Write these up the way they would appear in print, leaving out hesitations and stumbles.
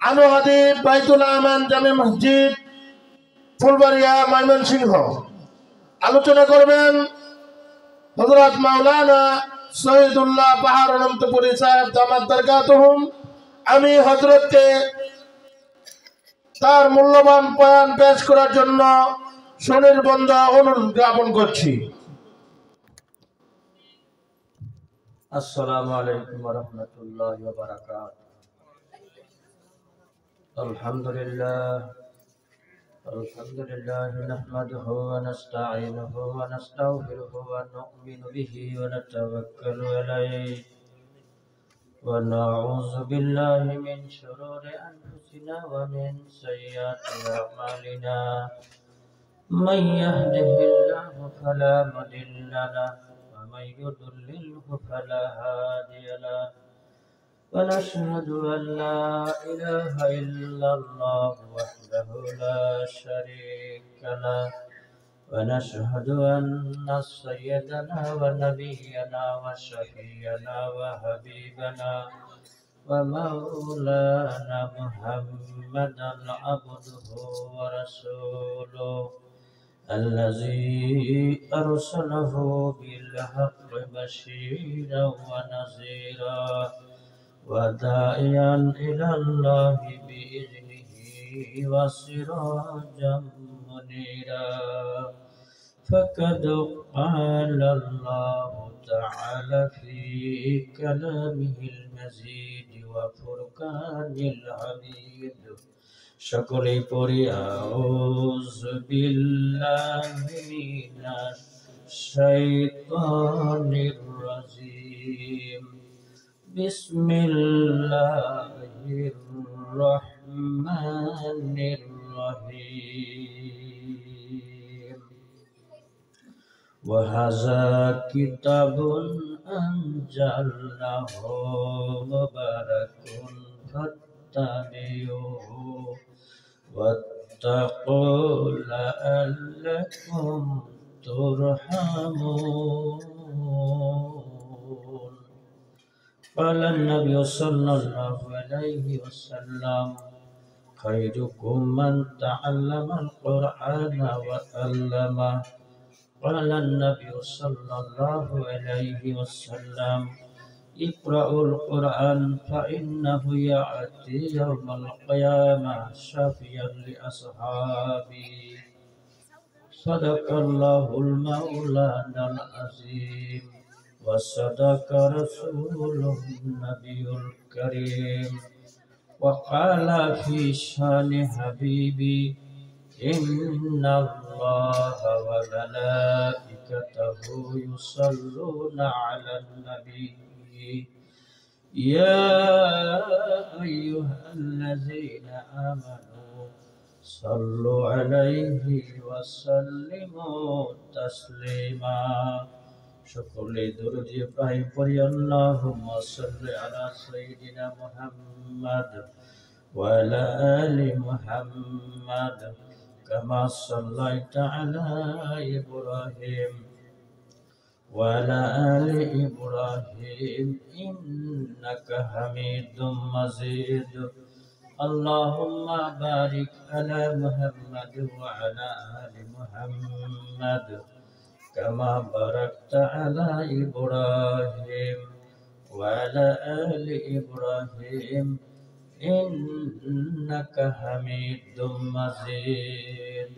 আনোয়াদি বাইতুল আমান জামে মসজিদ ফুলবাড়িয়া ময়মনসিংহ। আলোচনা করবেন হযরত মাওলানা শহীদুল্লাহ পাহাড় অনন্তপুরী সাহেব দামাত বরকাতুহুম। আমি হযরতকে তার মূল্যবান বয়ান পেশ করার জন্য সুনির্বন্ধ অনুরোধ জ্ঞাপন করছি। আসসালামু আলাইকুম ওয়া রাহমাতুল্লাহি ওয়া বারাকাতুহু। আলহামদুলিল্লাহ নাহমাদুহু ওয়া নাস্তাঈনুহু ওয়া নাস্তাগফিরুহু ওয়া নু'মিনু বিহি ওয়া নাতাওয়াক্কালু আলাইহি ওয়া নাউযু বিল্লাহি মিন শুরুরি আনফুসিনা ওয়া মিন সাইয়্যাতি আ'মালিনা। মান ইয়াহদিহিল্লাহু ফালা মুদিল্লা লাহু ومن يضلله فلا هادي له ونشهد أن لا إله إلا الله وحده لا شريك له ونشهد أن سيدنا ونبينا وشفيعنا وحبيبنا ومولانا محمدا عبده ورسوله الذي أرسله بالحق بشيرا ونذيرا وداعيا إلى الله بإذنه وسراجا منيرا. فقد قال الله تعالى في كلامه المجيد وفرقان الحميد সকলেই পড়ি আউযু বিল্লাহি মিনাশ শাইতানির রাজিম। বিসমিল্লাহির রহমানির রহিম। ওয়া হাযা কিতাবুন আনজালনাহু মুবারাকুন ফাত্তাবিউহু واتقوا لعلكم ترحمون. قال النبي صلى الله عليه وسلم خيركم من تعلم القرآن وعلمه. قال النبي صلى الله عليه وسلم اقرأوا القرآن فإنه يأتي يوم القيامة شافيا لأصحابه. صدق الله المولانا العظيم وصدق رسوله النبي الكريم. وقال في شان حبيبي إن الله وملائكته يصلون على النبي يا أيها الذين آمنوا صلوا عليه وسلموا تسليما. সকলে দরুদ ইব্রাহিম পড়ি। আল্লাহুম্মা সাল্লি আলা সাইয়্যিদিনা মুহাম্মাদ ওয়া আলা আলি মুহাম্মাদ কামা সাল্লাইতা আলা ইব্রাহিম وعلى آل إبراهيم إنك حميد مجيد. اللهم بارك على محمد وعلى آل محمد كما باركت على إبراهيم وعلى آل إبراهيم إنك حميد مجيد.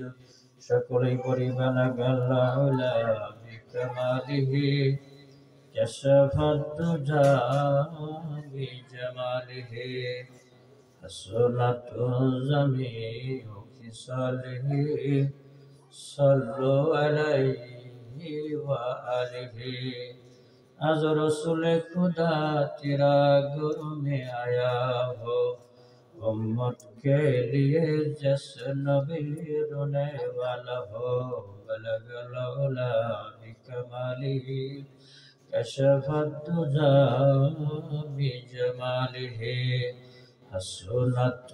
সকলেই পড়ি বালাগাল আলা বিকামালিহ কাশাফাত দুজা বিজামালিহ হাসনাতু জামিউ খিসালিহ সাল্লু আলাইহি ওয়া আলিহি। आज रसूल खुदा तेरा घर में आया हो, उम्मत के लिए जश्न भी रोने वाला हो। बलगल औला बिकमालिही कशफत दुजा बिजमालिही हसनत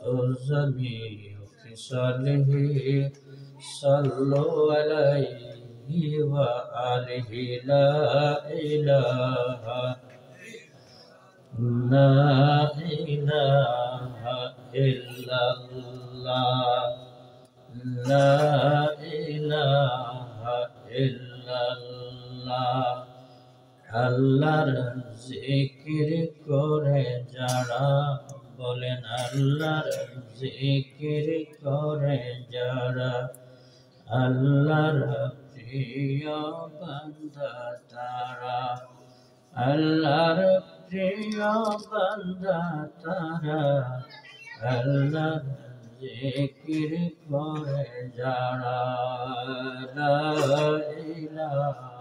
ज़मीउ खिसालिही सल्लु अलैहि व आलिहि। ला इलाहा ইল্লাল্লাহ লা ইলাহা ইল্লাল্লাহ আল্লাহর জিকির করে যারা বলেন আল্লাহর জিকির করে যারা আল্লাহর প্রিয় বান্দা তারা আল্লাহর প্রিয় বান্দা তারা আল্লাহর জিকির করে যারা লা ইলাহা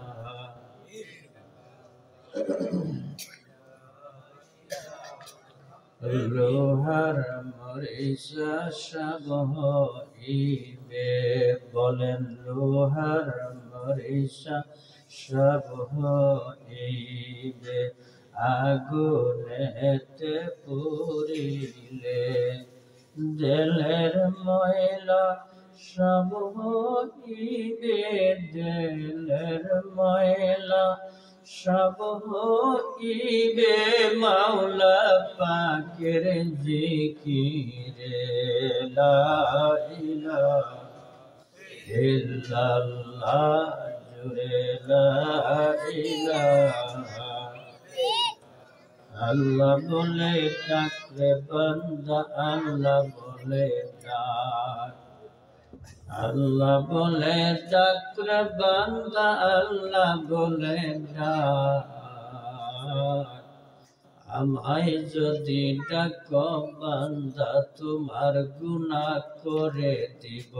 লোহার মরিচা সব হইবে বলেন লোহার মরিচা সব হইবে আগুনেতে পুরিলে দিলের ময়লা সব হইবে দিলের ময়লা সব হইবে মাওলা পাকের জিকিরে লা ইলাহা ইল্লাল্লাহ জুড়ে লা ইলাহা আল্লাহ বলে ডাকলে বান্দা আল্লাহ বলে ডাক আল্লাহ বলে ডাকলে বান্দা আল্লাহ বলে ডাক আমায় যদি ডাকো বান্দা তোমার গুনাহ করে দিব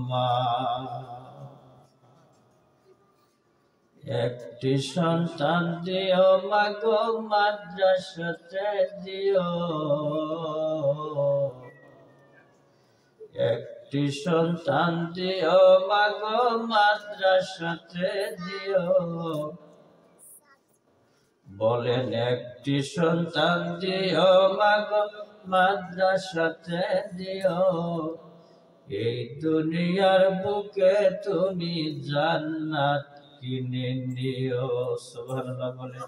মাফ একটি সন্তান দিও মাগো মাদ্রাসাতে দিও একটি সন্তান দিও মাগো মাদ্রাসাতে দিও বলেন একটি সন্তান দিও মাগো মাদ্রাসাতে দিও এই দুনিয়ার বুকে তুমি জান্নাত কিনে নিও সুবহানাল্লাহ বলেন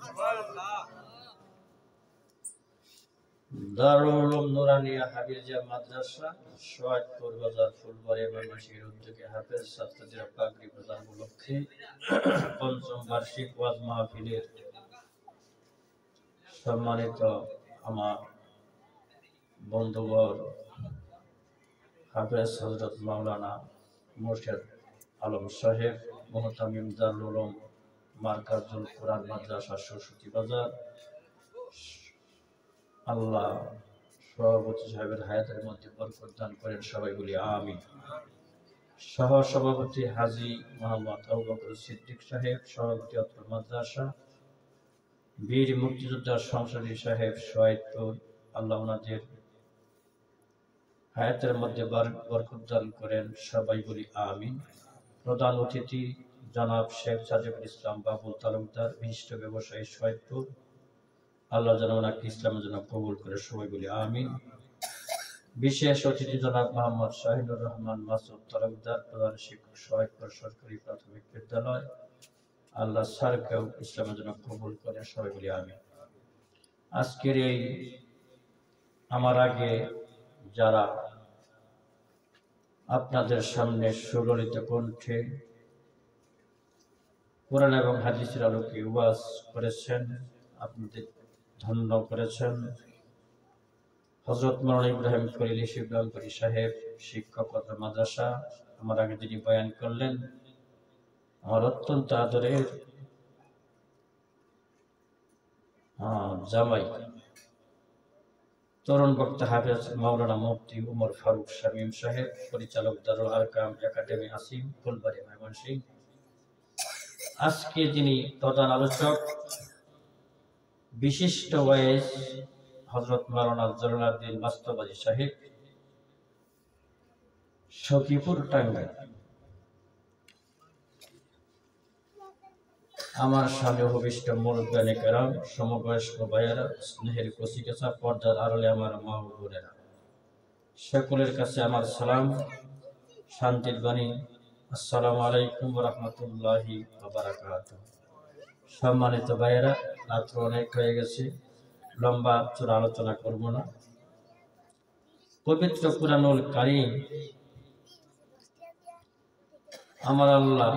দারুল উলুম নুরানিয়া হাফিজিয়া মাদ্রাসা সৈয়দপুর বাজার ফুলবাড়ি ময়মনসিংহের উদ্যোগে হাফেজ ছাত্রদের পাগড়ি প্রদান উপলক্ষে পঞ্চম বার্ষিক ওয়াজ মাহফিলের সম্মানিত আমার বন্ধুবর হাফেজ হযরত মাওলানা মুর্শেদ আলম সাহেব মুহতামিম দারুল উলুম মারকাজুল কোরআন মাদ্রাসা সরস্বতী বাজার আল্লাহ সভাপতি সাহেবের হায়াতের মধ্যে বরকত দান করেন সবাই বলি আমিন সহ সভাপতি হাজী মোহাম্মদ আবু বকর সিদ্দিক সাহেব সভাপতি অত্র মাদ্রাসা বীর মুক্তিযোদ্ধা সংসদী সাহেব সৈয়দপুর আল্লাহ ওনাদের হায়াতের মধ্যে বরকত দান করেন সবাই বলি আমিন প্রধান অতিথি জনাব শেখ সাজিবুল ইসলাম বাবুল তালুকদার বিশিষ্ট ব্যবসায়ী সৈয়দপুর আল্লাহ যেন ওনাকে ইসলামের জন্য কবুল করে সবাই বলি আমিন বিশেষ অতিথি জনাব মোহাম্মদ শাহিনুর রহমান মাসুদ তালুকদার প্রধান শিক্ষক সৈয়দপুর সরকারি প্রাথমিক বিদ্যালয় আল্লাহ স্যারকেও ইসলামের জন্য কবুল করে সবাই বলি আমিন আজকের এই আমার আগে যারা আপনাদের সামনে সুললিত কণ্ঠে কোরআন এবং হাদিসের আলোকে ওয়াজ করেছেন আপনাদের ধন্য করেছেন হযরত মাওলানা ইব্রাহিম খলিল ইসলামপুরী সাহেব শিক্ষক মাদ্রাসা আমার আগে যিনি বয়ান করলেন আমার অত্যন্ত আদরের জামাই তরুণ বক্তা হাফেজ মাওলানা মুফতি উমর ফারুক শামীম সাহেব পরিচালক দারুল আরকাম একাডেমি আসিম ফুলবাড়ি ময়মনসিংহ আজকে যিনি প্রধান আলোচক বিশিষ্ট ওয়াইজ হযরত মাওলানা জলালউদ্দিন বাস্তবাদী সাহেব সখীপুর টাঙ্গাইল আমার সামনে উপবিষ্ট মুরব্বিয়ানে কেরাম সমবয়স্ক ভাইয়েরা স্নেহের কচিকাঁচা পর্দার আড়ালে আমার মা ও বোনেরা সকলের কাছে আমার সালাম শান্তির বাণী আসসালামু আলাইকুম ওয়া রাহমাতুল্লাহি ওয়া বারাকাতুহু সম্মানিত ভাইয়েরা রাত্র অনেক হয়ে গেছে লম্বা চূড়া আলোচনা করব না পবিত্র কুরআনুল কারীম আমার আল্লাহ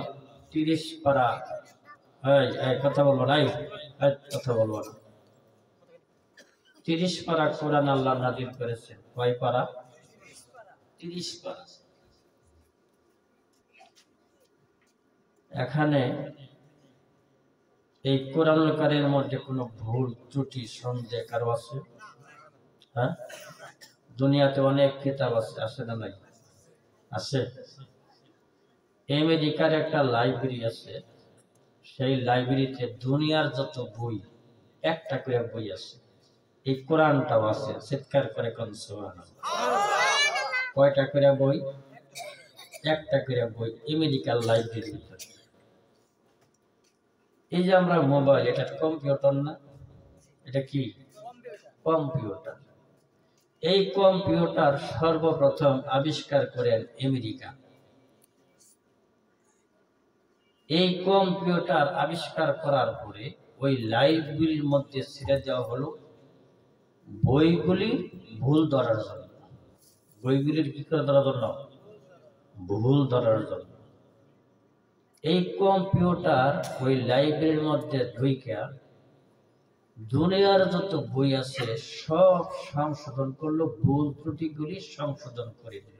30 পারা, কথা বলবো না, কথা বলবো না, 30 পারা কোরআন আল্লাহ নাযিল করেছেন। কয় পারা? 30 পারা। এখানে এই কোরআনুল কারীমের মধ্যে কোনো ভুল ত্রুটি সন্দেহ কারো আছে? হ্যাঁ, দুনিয়াতে অনেক কিতাব আছে, আছে না নাই? আছে। আমেরিকার একটা লাইব্রেরি আছে, সেই লাইব্রেরিতে দুনিয়ার যত বই, একটা করে বই আছে, এই কোরআনটাও আছে। চিৎকার করে কোন সুবহানাল্লাহ। কয়টা করে বই? একটা করে বই আমেরিকার লাইব্রেরিতে। এই যে আমরা মোবাইল, এটা কম্পিউটার না? এটা কি? কম্পিউটার। এই কম্পিউটার সর্বপ্রথম আবিষ্কার করেন আমেরিকা। এই কম্পিউটার আবিষ্কার করার পরে ওই লাইব্রেরির মধ্যে ছেড়ে দেওয়া হলো বইগুলি ভুল ধরার জন্য। বইগুলির কি করে ধরার জন্য? ভুল ধরার জন্য। এই কম্পিউটার ওই লাইব্রেরির মধ্যে ঢুইকা দুনিয়ার যত বই আছে সব সংশোধন করলো, ভুল ত্রুটিগুলি সংশোধন করে দিল।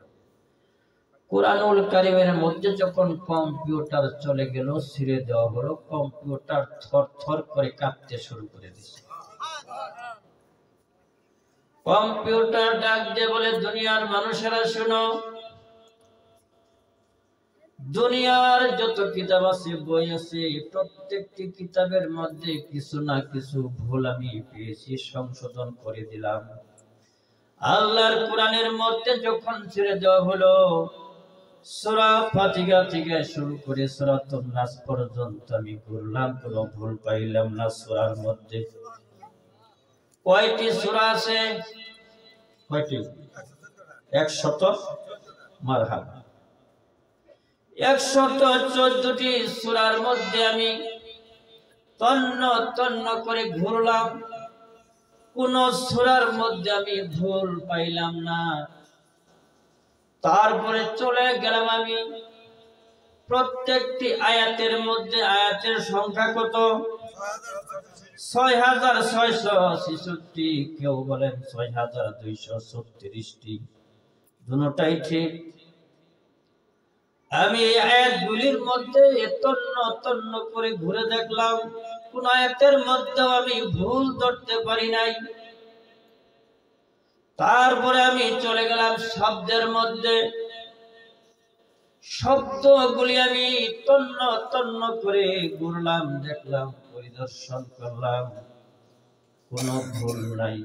কুরআনুল কারীমের মধ্যে যখন কম্পিউটার চলে গেল, ছিঁড়ে দেওয়া হলো, কম্পিউটার থর থর করে কাঁপতে শুরু করে দিচ্ছে। কম্পিউটার ডাক দিয়ে বলে, দুনিয়ার মানুষেরা শুনো, দুনিয়ার যত কিতাব আছে, বই আছে, প্রত্যেকটি কিতাবের মধ্যে কিছু না কিছু ভুল আমি পেয়েছি, সংশোধন করে দিলাম। আল্লাহর কোরআনের মধ্যে যখন ছেড়ে দেওয়া হলো, সূরা ফাতিহা থেকে শুরু করে সূরাতুন নাস পর্যন্ত আমি ঘুরলাম, কোনো ভুল পাইলাম না। সূরার মধ্যে কয়টি সূরা আছে? কয়টি? 100। মারহাবা। 114টি সূরার মধ্যে আমি তন্ন তন্ন করে ঘুরলাম, কোন সূরার মধ্যে আমি ভুল পাইলাম না। তারপরে চলে গেলাম আমি প্রত্যেকটি আয়াতের মধ্যে, আয়াতের সংখ্যা কত? 6666, কেউ বলেন 6236টি, দুটোটাই ঠিক। আমি এই আয়াতগুলির মধ্যে তন্ন তন্ন করে ঘুরে দেখলাম, কোন আয়াতের মধ্যে আমি ভুল ধরতে পারি নাই। তারপরে আমি চলে গেলাম শব্দের মধ্যে, শব্দগুলি আমি তন্ন তন্ন করে ঘুরলাম, দেখলাম, পরিদর্শন করলাম, কোনো ভুল নাই।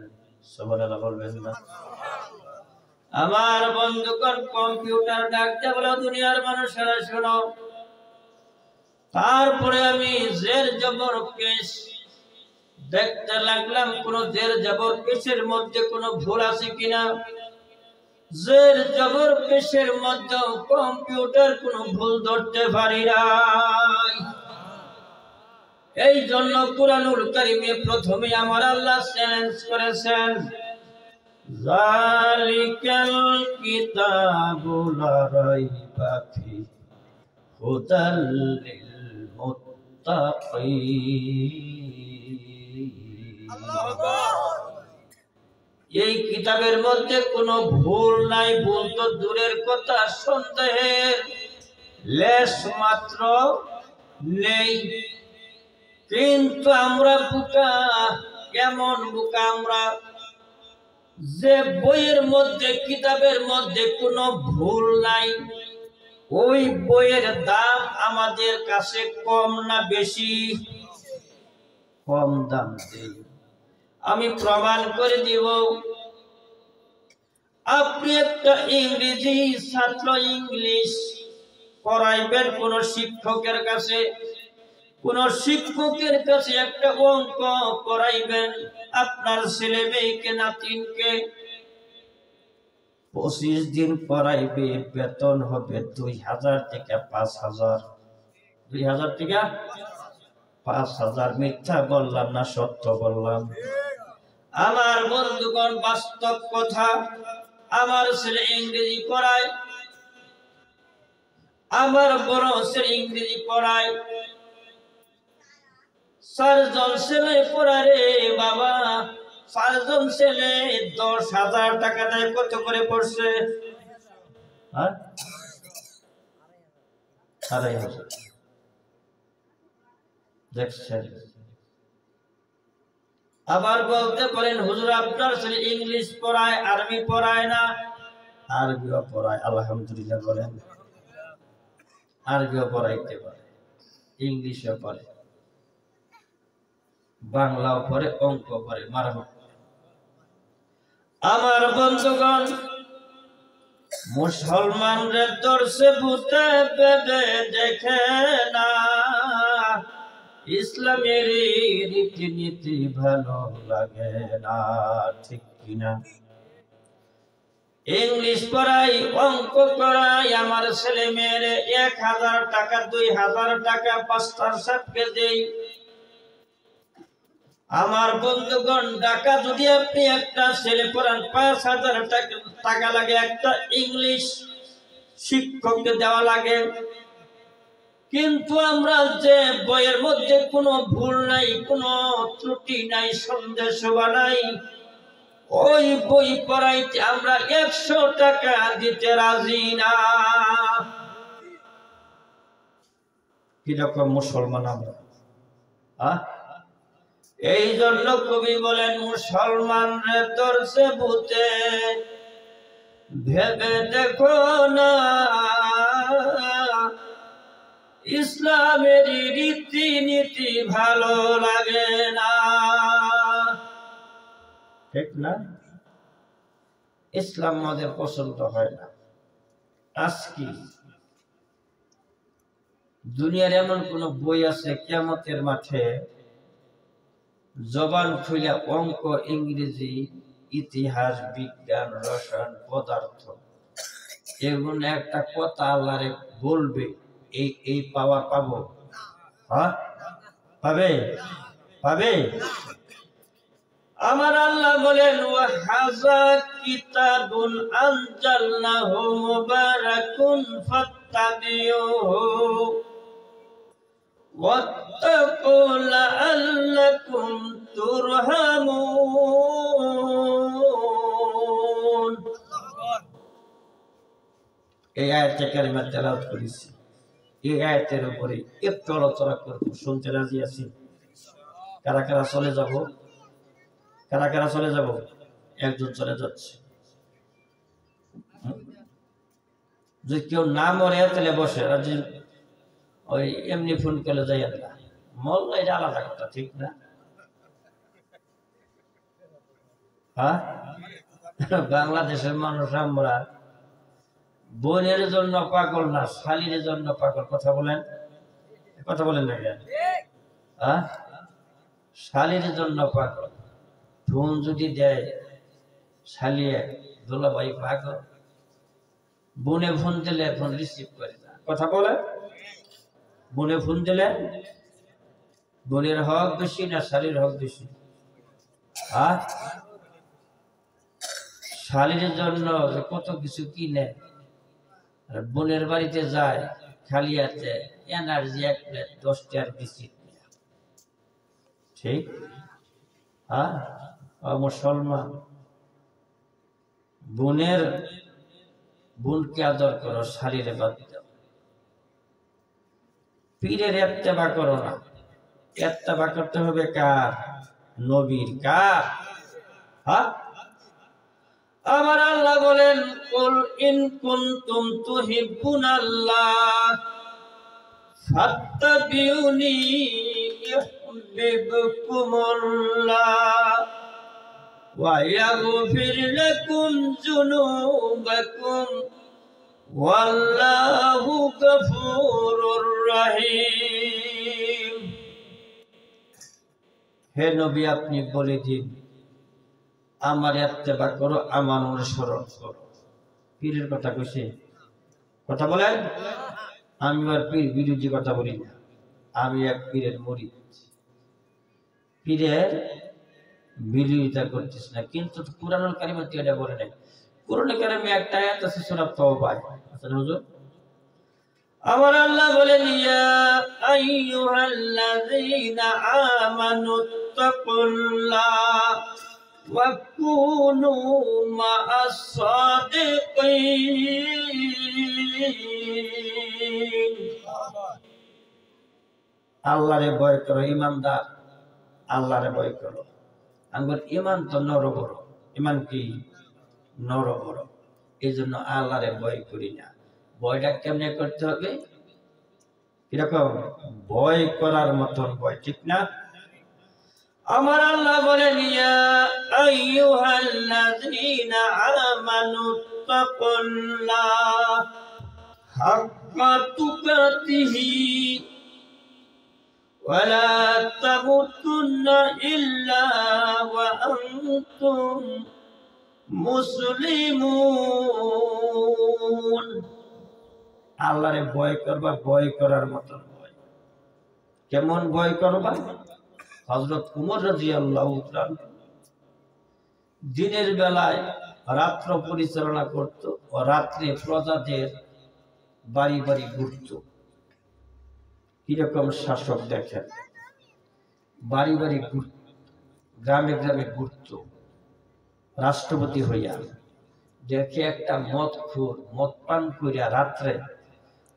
সুবহানাল্লাহ বলবেন না? আমার বন্ধুগণ, কম্পিউটার ডাকতে বলে, দুনিয়ার মানুষেরা শোনো। তারপরে আমি জের জবর পেশ দেখতে লাগলাম, কোন জের জবর পেশের মধ্যে কোনো ভুল আছে কিনা। জের জবর পেশের মধ্যে কম্পিউটার কোনো ভুল ধরতে পারি নাই। এই জন্য কুরআনুল কারীমে প্রথমে আমার আল্লাহ চ্যালেঞ্জ করেছেন, যালিকাল কিতাবু লা রাইবা ফিহি হুদাল লিল মুত্তাকিন। এই কিতাবের মধ্যে কোনো ভুল নাই, ভুল তো দূরের কথা, সন্দেহের লেশ মাত্র নেই। কিন্তু আমরা বোকা, কেমন বোকা আমরা, যে বইয়ের মধ্যে, কিতাবের মধ্যে কোনো ভুল নাই, ওই বইয়ের দাম আমাদের কাছে কম না বেশি? কম দাম দেই। আমি প্রমাণ করে দিব। আপনি একটা ইংরেজি ছাত্র, ইংলিশ পড়াইবেন কোন শিক্ষকের কাছে, কোন শিক্ষকের কাছে একটা অঙ্ক পড়াইবেন আপনার ছেলে মেয়েকে, নাতিনকে, 25 দিন পড়াইবে, বেতন হবে 2000 থেকে 5000। 2000 থেকে 5000। মিথ্যা বললাম না সত্য বললাম? আমার বন্ধুগণ, বাস্তব কথা। আমার ছেলে ইংরেজি পড়ায়, আমার বড় ছেলে ইংরেজি পড়ায়, 4 জন ছেলে পড়ায় রে বাবা। 4 জন ছেলে 10,000 টাকা দেয়। কত করে পড়ছে? 2,500। দেখছেন? আবার বলতে পারেন হুজুর আপনার ছেলে ইংলিশ পড়ায়, আরবি পড়ায় না? আরবিও পড়ায়, আলহামদুলিল্লাহ বলেন। আরবিও পড়াইতে পারে, ইংলিশও পড়ে, বাংলাও পড়ে, অঙ্ক পড়ে। মারহাবা। আমার বন্ধুগণ, মুসলমানদের দর্শে ভূতে বেদে দেখে না, ইসলামের রীতিনীতি ভালো লাগে না, ঠিক কিনা? ইংলিশ পড়াই, অঙ্ক করাই, আমার ছেলে মেয়ের 1,000 টাকা, 2,000 টাকা পাঁচটার সাথে দেই। আমার বন্ধুগণ, টাকা যদি আপনি একটা ছেলে পড়ান, 5,000 টাকা লাগে, একটা ইংলিশ শিক্ষককে দেওয়া লাগে। কিন্তু আমরা যে বইয়ের মধ্যে কোনো ভুল নাই, কোনো ত্রুটি নাই, সন্দেহ নাই, ওই বই পড়াইতে আমরা 100 টাকা দিতে রাজি না। কিরকম মুসলমান আমরা? এই জন্য কবি বলেন, মুসলমানদের দর্শে ভূতে ভেবে দেখো না, ইসলামের রীতিনীতি ভালো লাগে না, ঠিক না? ইসলাম আমাদের পছন্দ হয় না। আজকে দুনিয়ার এমন কোন বই আছে কিয়ামতের মাঠে জবান খুলে অঙ্ক, ইংরেজি, ইতিহাস, বিজ্ঞান, রসায়ন, পদার্থ, এগুলো একটা কথা আল্লাহরে বলবে, এই পাওয়ার পাবো? পাবে? পাবে? আমার আল্লাহ বলেন, ওয়াহাযা কিতাবুন আনজালনাহু মুবারাকুন ফাত্তাবিউহু ওয়াত্তাকু লাআল্লাকুম তুরহামুন। এই আয়াতটা কারিমা তেলাওয়াত করেছি। এই আয়াতের উপরে একটু আলোচনা করব, শুনতে রাজি আছি? কারা কারা চলে যাব? কারা কারা চলে যাব? একজন চলে যাচ্ছে। যদি কেউ না মরে তাহলে বসে, আর যে ওই এমনি ফোন করলে যাই না, মরলে এটা আলাদা কথা, ঠিক না? হ্যাঁ, বাংলাদেশের মানুষ আমরা বোনের জন্য পাগল না, শালীর জন্য পাগল। কথা বলেন, কথা বলেন না কেন? হ্যাঁ, শালীর জন্য পাগল। ফোন যদি দেয় শালিয়ে, দুলাভাই পাগল। বোনে ফোন দিলে ফোন রিসিভ করে না। কথা বলে, বোনে ফোন দিলে বোনের হক বেশি না শালীর হক বেশি? হ্যাঁ, শালীর জন্য কত কিছু কিনে, আর বোনের বাড়িতে যায় খালি হাতে, এনার্জি 1 প্লেট 10 টাকার বিস্কিট। ঠিক? হ্যাঁ, মুসলমান বোনকে আদর করো, শালীরে বাদ দাও। পীরের ইত্তেবা করো না, ইত্তেবা করতে হবে কার? নবীর। কার? হ্যাঁ, আমার আল্লাহ বলেন, কুল ইন কুনতুম তুহিব্বুনাল্লাহ ফাত্তাবিউনি ইউহিব্বুকুমুল্লাহ ওয়া ইয়াগফির লাকুম যুনুবাকুম ওয়াল্লাহু গফুরুর রহিম। হে নবী, আপনি বলে দিন, আমার ইত্তেবা করো, আমার অনুসরণ করো। পীরের কথা কইছে? কথা বলেন। আমি আর পীর বিরোধী কথা বলি না, আমি এক পীরের মুরিদ। পীরের বিরোধিতা করতেছি না, কিন্তু কুরআনুল কারীমে এটা বলে নাই, কুরআনে কারিমে একটা আয়াত আছে সূরা তাওবা। আচ্ছা হুজুর, আমার আল্লাহ বলেন ইয়া আইয়ুহাল্লাযীনা আমানু তাকুল্লাহ ওয়া কুনু মা'আস সাদিকিন। আল্লাহরে ভয় করো ঈমানদার, আল্লাহরে ভয় করো। আমার ঈমান তো নর বড়, ঈমান কি নর বড়, এই জন্য আল্লাহরে ভয় করি না। ভয়টা কেমনে করতে হবে? কিরকম? ভয় করার মতন ভয়, ঠিক না? আমার আল্লাহ বলেন ইয়া আইয়ুহাল্লাযীনা আমানু তাকুল্লাহ হাক্কা তুকাতিহি ওয়া লা তামুতুন্না ইল্লা ওয়া আনতুম মুসলিমুন। আল্লাহরে ভয় করবা, ভয় করার মতন ভয়। কেমন ভয় করবা? হযরত উমর রাদিয়াল্লাহু তাআলা দিনের বেলায় রাত্র পরিচালনা করত ও রাত্রে প্রজাদের বাড়ি বাড়ি ঘুরত। কিরকম শাসক দেখেন, বাড়ি বাড়ি ঘুরত, গ্রামে গ্রামে ঘুরত রাষ্ট্রপতি হইয়া। দেখে একটা মদখোর মদ পান করিয়া রাত্রে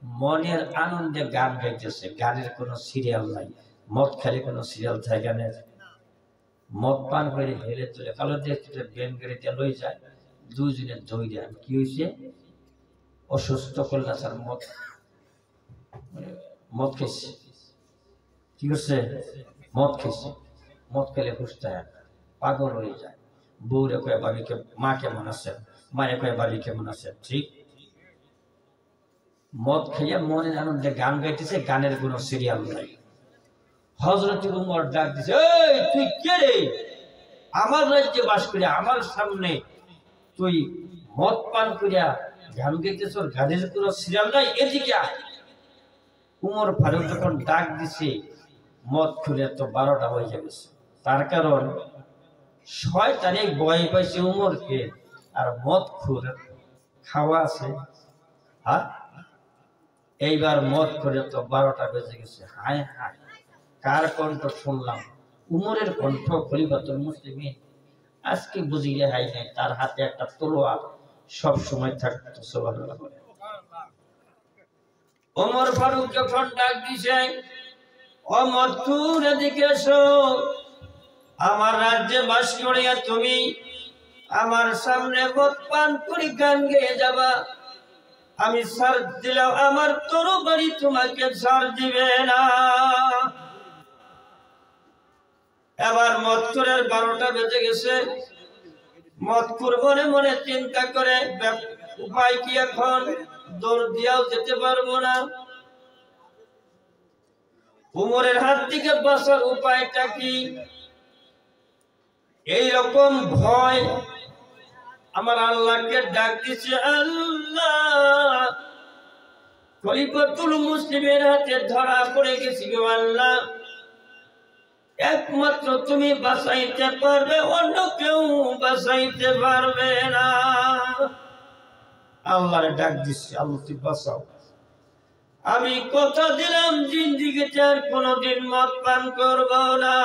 মনের আনন্দে গান গাইতেছে। গানের কোনো সিরিয়াল নাই, মদ খেলে কোনো সিরিয়াল থাকে গানের? মদ পান করে হেলে চলে কালো দেখতে বেন গাড়িতে লই যায়, দুইজনে ধৈর্য কি হয়েছে, অসুস্থ করলে স্যার মদ মদ খেয়েছে। কি করছে? মদ খেয়েছে। মদ খেলে হুঁশটা পাগল হয়ে যায়। বউরে কয়ে বাড়িকে মা কেমন আছে, মায়ে কয়ে বাড়ি কেমন আছে। ঠিক মদ খাইয়া মনের আনন্দে গান গাইতেছে, গানের কোনো সিরিয়াল নাই। হযরত উমর ডাক দিছে, এই তুই কে রে? আমার রাজ্যে বাস করিয়া আমার সামনে তুই মদ পান করিয়া গান গাইতেছ, গানের কোনো সিরিয়াল নাই, এদিকে আয়। উমর ফারুক যখন ডাক দিছে, মদ খুলে তো 12টা হয়ে গেছে। তার কারণ শয়তানে ভয় পাইছে উমরকে, আর মদ খুর খাওয়া আছে। হ্যাঁ, এইবার মদ করে তো 12টা বেজে গেছে। হায় হায়, কার কণ্ঠ শুনলাম? উমরের কণ্ঠ। খলিফাতুল মুসলিমিন। আজকে বুঝি রেহাই নাই, তার হাতে একটা তলোয়ার সব সময় থাকতো। সুবহানাল্লাহ। ওমর ফারুক যখন ডাক দিছে, ওমর তুই এদিকে এসো, আমার রাজ্যে বাস করিয়া তুমি আমার সামনে মদ পান করে গান গেয়ে যাবা, আমি ছাড় দিলাম, আমার তরবারি তোমাকে ছাড় দিবে না। এবার মদখুরের 12টা বেজে গেছে। মদখুর মনে মনে চিন্তা করে উপায় কি এখন? দৌড় দিয়াও যেতে পারবো না। উমরের হাত থেকে বাঁচার উপায়টা কি? এইরকম ভয় আমার আল্লাহকে ডাক দিছে, আল্লাহ খলিফাতুল মুসলিমের হাতে ধরা পড়ে গেছি গো আল্লাহ, একমাত্র তুমি বাঁচাইতে পারবে, অন্য কেউ বাঁচাইতে পারবে না। আল্লাহরে ডাক দিছি, আল্লাহ তুই বাঁচাও। আমি কথা দিলাম জিন্দেগিতে আর কোনোদিন মদ পান করব না,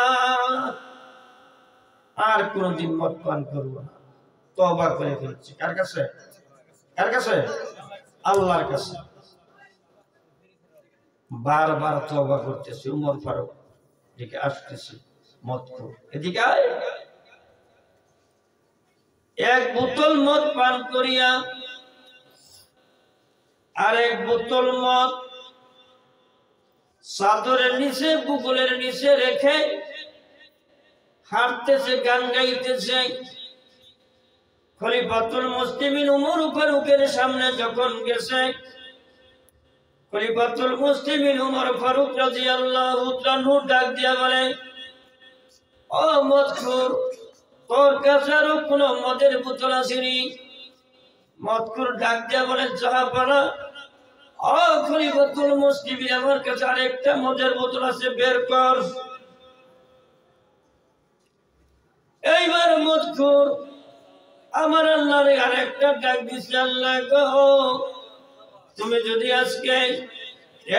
আর কোনোদিন মদ পান করব না। তওবা করে ফেলছি। কার কাছে? কার কাছে? আল্লাহর কাছে। বারবার তওবা করতেছি। উমর ফারুক দিকে আসতেছি, মদখোর এদিকে আয়। এক বোতল মদ পান করিয়া আরেক বোতল মদ চাদরের নিচে, বুকুলের নিচে রেখে হাঁটতেছে, গান গাইতেছে। খলিফাতুল মুসলিমিন উমর ফারুকের সামনে যখন গেছে, খলিফাতুল মুসলিমিন উমর ফারুক রাদিয়াল্লাহু তাআলা ডাক দিয়া বলে, ও মদখুর, তোর কাছে আরো কোনো মদের বোতল আসেনি? মদখুর ডাক দিয়া বলে, জাহাপানা, ও খলিফাতুল মুসলিমিন, আমার কাছে আরেকটা মদের বোতল আছে, বের কর। এইবার মদখুর আমার আল্লাহর আরেকটা ডাক দিছে, আল্লাহ গো তুমি যদি আজকে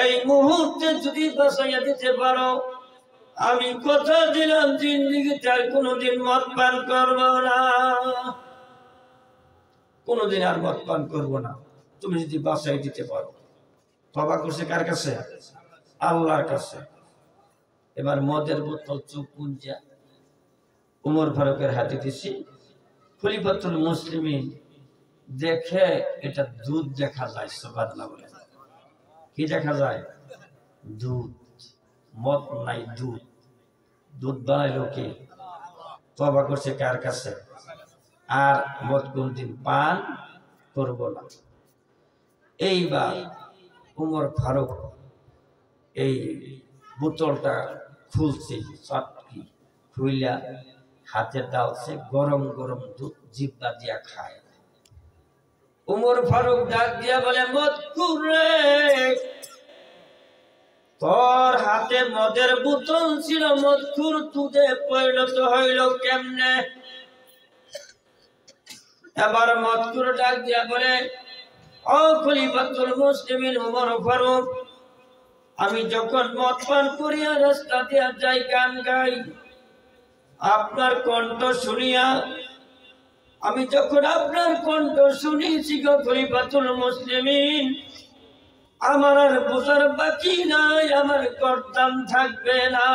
এই মুহূর্তে যদি বাঁচাইয়া দিতে পারো, আমি কথা দিলাম জিন্দেগিতে আর কোনোদিন মদ পান করব না, কোনোদিন আর মদ পান করবো না, তুমি যদি বাঁচাই দিতে পারো। তওবা করছে কার কাছে? আল্লাহর কাছে। এবার মদের বোতল চোখ মুঞ্জা উমর ফারুকের হাতে দিছি। খলিফাতুল মুসলিমিন দেখে এটা দুধ দেখা যায়, সুবহানাল্লাহ বলে। কি দেখা যায়? দুধ। মদ নাই, দুধ। দুধ বানাইলো কে? তওবা করছে কার কাছে? আর মদ কোনদিন পান করব না। এইবার উমর ফারুক এই বোতলটা খুলছে, চটকি খুইলা হাতে ডালছে, গরম গরম দুধ জিব্বা দিয়া খায়। উমর ফারুক ডাক দিয়া বলে, মদখুর রে, তোর হাতে মদের বোতল ছিল, মদখুর দুধে পরিণত হইল কেমনে? এবার মদখুর ডাক দিয়া বলে, ও খলিফাতুল মুসলিমিন উমর ফারুক, আমি যখন মদ পান করিয়া রাস্তা দিয়া যাই, গান গাই, আপনার কণ্ঠ শুনিয়া, আমি যখন আপনার কণ্ঠ শুনেছি গো খলিফাতুল মুসলিমিন, আমার আর বোঝার বাকি নাই, আমার গর্দান থাকবে না,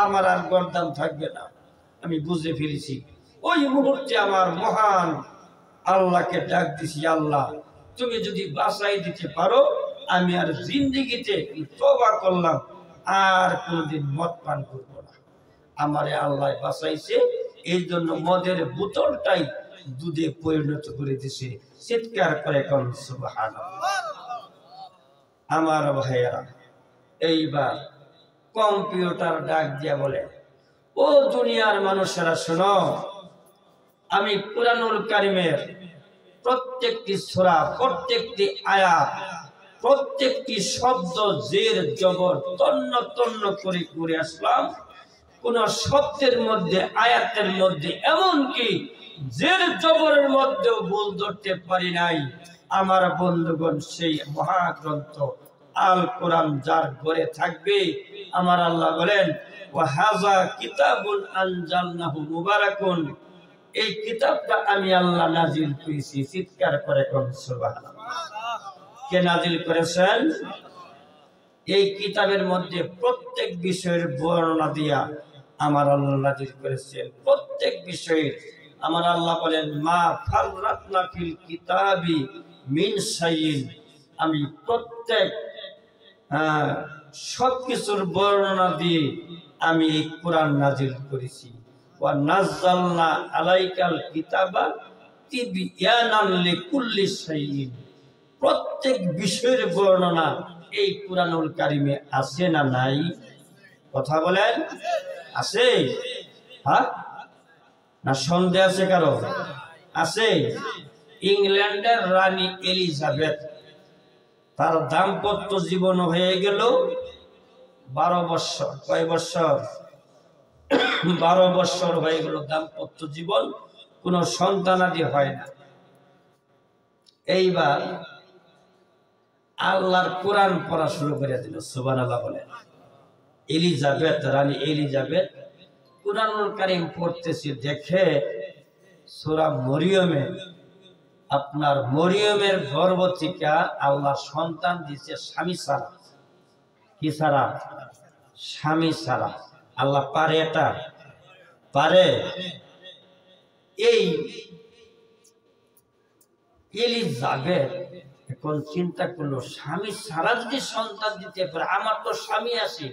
আমার আর গর্দান থাকবে না। আমি বুঝে ফেলেছি। ওই মুহূর্তে আমার মহান আল্লাহকে ডাক দিছি, আল্লাহ তুমি যদি বাঁচাই দিতে পারো, আমি আর জিন্দেগিতে তওবা করলাম, আর কোনদিন মদ পান করব না। আমারে আল্লাহ বাঁচাইছে, এই জন্য মদের বোতলটাই দুধে পরিণত করে দিছে। চিৎকার করে কোন সুবহানাল্লাহ। আমার ভাইয়েরা, এইবার কম্পিউটার ডাক দিয়া বলে, ও দুনিয়ার মানুষেরা শোনো, আমি কুরআনুল কারীমের প্রত্যেকটি সূরা, প্রত্যেকটি আয়াত, প্রত্যেকটি শব্দ জের জবর তন্ন তন্ন করে করে আসলাম। কোন শব্দের মধ্যে, আয়াতের মধ্যে, এমনকি জের জবরের মধ্যেও ভুল ধরতে পারি নাই। আমার বন্ধুগণ, সেই মহাগ্রন্থ আল কোরআন যার ঘরে থাকবে, আমার আল্লাহ বলেন, ওয়া হাযা কিতাবুন আনজালনাহু মুবারাকুন, এই কিতাবটা আমি আল্লাহ নাজিল করেছি। চিৎকার করে কোন সুবহানাল্লাহ। কে নাজিল করেছেন? এই কিতাবের মধ্যে প্রত্যেক বিষয়ের বর্ণনা দিয়া আমার আল্লাহ নাজিল করেছেন। প্রত্যেক বিষয়ের আমার আল্লাহ বলেন, মা ফাররাতনা ফিল কিতাবি মিন শাইইন, আমি প্রত্যেক সবকিছুর বর্ণনা দিয়ে আমি এই কোরআন নাজিল করেছি। ওয়া নাযালনা আলাইকাল কিতাবা তিবয়ানান লিকুল্লি শাইইন, প্রত্যেক বিষয়ের বর্ণনা এই কুরআনুল কারীমে আছে না নাই? কথা বলেন, আছে? হ্যাঁ না সন্দেহ আছে কারো? আছে। ইংল্যান্ডের রানী এলিজাবেথ, তার দাম্পত্য জীবন হয়ে গেল 12 বছর। কয় বছর? 12 বছর হয়ে গেল দাম্পত্য জীবন, কোনো সন্তানাদি হয় না। এইবার আল্লাহর কোরআন পড়া শুরু করে দিল। সুবহানাল্লাহ বলে। এলিজাবেথ, রানী এলিজাবেথ কুরআনুল কারীম পড়তেছে, দেখে সূরা মরিয়মে, আপনার মরিয়মের গর্ভ থেকে আল্লাহ সন্তান দিয়েছে স্বামী ছাড়া। কি ছাড়া? স্বামী ছাড়া। আল্লাহ পারে এটা? পারে? এই এলিজাবেথ এখন চিন্তা করলো, স্বামী ছাড়া যদি সন্তান দিতে পারে, আমার তো স্বামী আছে,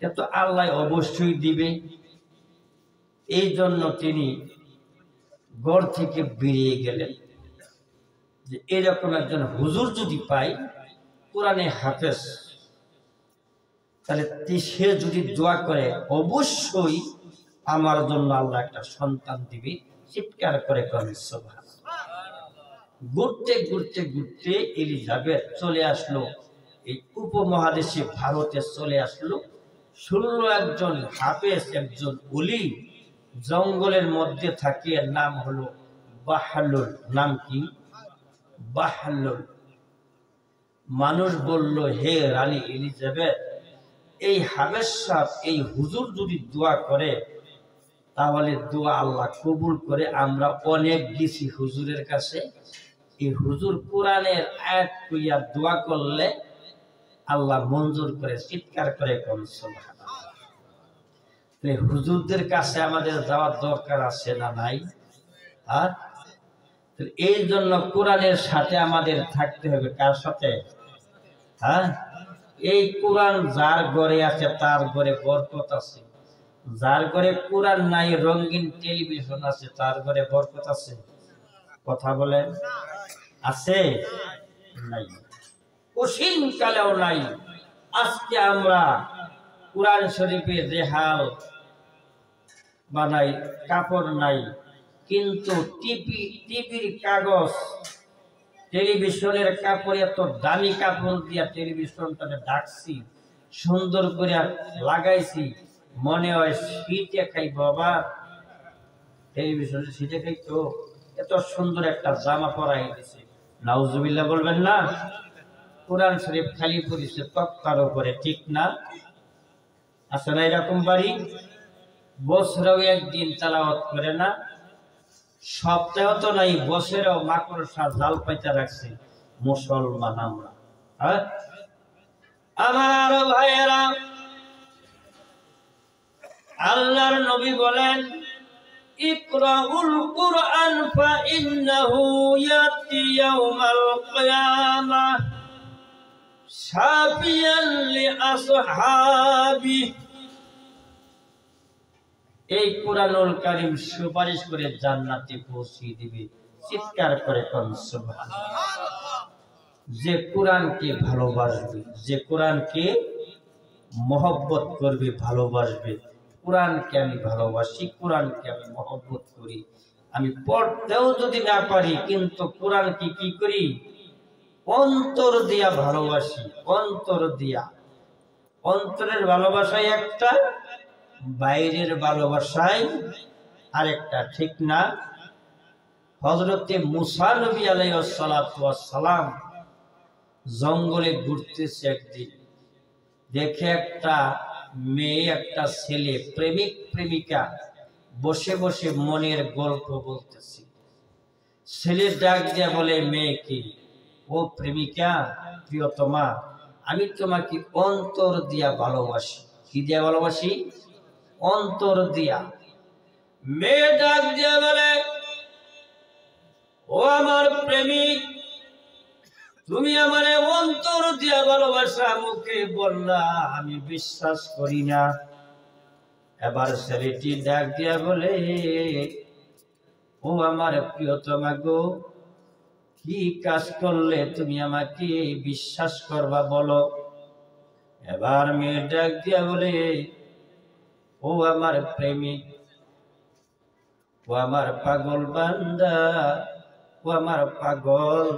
এ তো আল্লাহ অবশ্যই দিবে। এই জন্য তিনি ঘর থেকে বেরিয়ে গেলেন, যে এরকম একজন হুজুর যদি পাই, কোরআনে হাফেজ, তাহলে সে যদি দোয়া করে অবশ্যই আমার জন্য আল্লাহ একটা সন্তান দিবে। চিৎকার করে করেন সুবহানাল্লাহ। ঘুরতে ঘুরতে ঘুরতে এলিজাবেথ চলে আসলো এই উপমহাদেশে, ভারতে চলে আসলো। শুনলো একজন হাফেজ, একজন ওলি জঙ্গলের মধ্যে থাকে, নাম হলো বাহলুল। নাম কি? বাহলুল। মানুষ বলল, হে রানী এলিজাবেথ, এই হাবেস সাহেব, এই হুজুর যদি দোয়া করে তাহলে দোয়া আল্লাহ কবুল করে। আমরা অনেক গেছি হুজুরের কাছে, এই হুজুর কোরআনের আয়াত কইয়া দোয়া করলে আল্লাহ মঞ্জুর করে। চিৎকার করে কোন সুবহানাল্লাহ। হুজুরদের কাছে আমাদের যাওয়ার দরকার আছে না নাই? আর এই জন্য কোরআনের সাথে আমাদের থাকতে হবে। কার সাথে? হ্যাঁ, এই কোরআন যার ঘরে আছে তার ঘরে বরকত আছে। যার ঘরে কোরআন নাই, রঙিন টেলিভিশন আছে, তার ঘরে বরকত আছে? কথা বলেন, আছে? নাই, অসীম কালেও নাই। আজকে আমরা কোরআন শরীফে যে হাল বানাই, কাপড় নাই, কিন্তু টিভির কাগজ, টেলিভিশনের কাপড়, এত দামি কাপড় দিয়া টেলিভিশনটাকে ঢাকছি, সুন্দর করে লাগাইছি, মনে হয় শীতে খাই। বাবা, টেলিভিশনের শীতে খাই তো এত সুন্দর একটা জামা পরাই দিছে। নাউজুবিল্লাহ বলবেন না? কোরআন শরীফ খালি পড়িছে তক্তার উপরে, ঠিক না? আছে না এরকম বাড়ি? বছরেও একদিন তেলাওয়াত করে না, সপ্তাহ তো নাই, বছরেও মাকড়সা জাল পাইতে রাখছে মুসলমান আমরা। হ্যাঁ আমার ভাইয়েরা, আল্লাহর নবী বলেন, ইকরাউল কুরআন ফা ইন্নাহু ইয়াতি ইয়াউমাল কিয়ামাহ শাফিয়ান লিআসহাবি। এই কুরআনুল কারীম সুপারিশ করে জান্নাতে পৌঁছে দিবে। চিৎকার করে কোন সুবহানাল্লাহ। যে কোরআনকে ভালোবাসবে, যে কোরআনকে মহব্বত করবে, ভালোবাসবে, কোরআনকে আমি ভালোবাসি, কোরআনকে আমি মহব্বত করি, আমি পড়তেও যদি না পারি কিন্তু কোরআনকে কি করি? অন্তর দিয়া ভালোবাসি। অন্তর দিয়া। অন্তরের ভালোবাসায় একটা, বাইরের ভালোবাসায় আরেকটা, ঠিক না? হযরতে মুসা নবী আলাইহিস সালাতু ওয়াস সালাম জঙ্গলে ঘুরতেছে, একদিন দেখে একটা মেয়ে, একটা ছেলে, প্রেমিক প্রেমিকা বসে বসে মনের গল্প বলতেছে। ছেলে ডাক দিয়া বলে মেয়েকে, ও প্রেমিকা, প্রিয়তমা, আমি তোমাকে অন্তর দিয়া ভালোবাসি। কি দিয়া ভালোবাসি? অন্তর দিয়া। মেয়ে ডাক দিয়া বলে, ও আমার প্রেমিক, তুমি আমারে অন্তর দিয়া ভালোবাসা মুখে বললা, আমি বিশ্বাস করি না। এবার ছেলেটি ডাক দিয়া বলে, ও আমার প্রিয়তমা গো, কি কাজ করলে তুমি আমাকে বিশ্বাস করবা বলো? এবার মেয়ে ডাক দিয়া বলে, ও আমার প্রেমিক, ও আমার পাগল বান্দা, ও আমার পাগল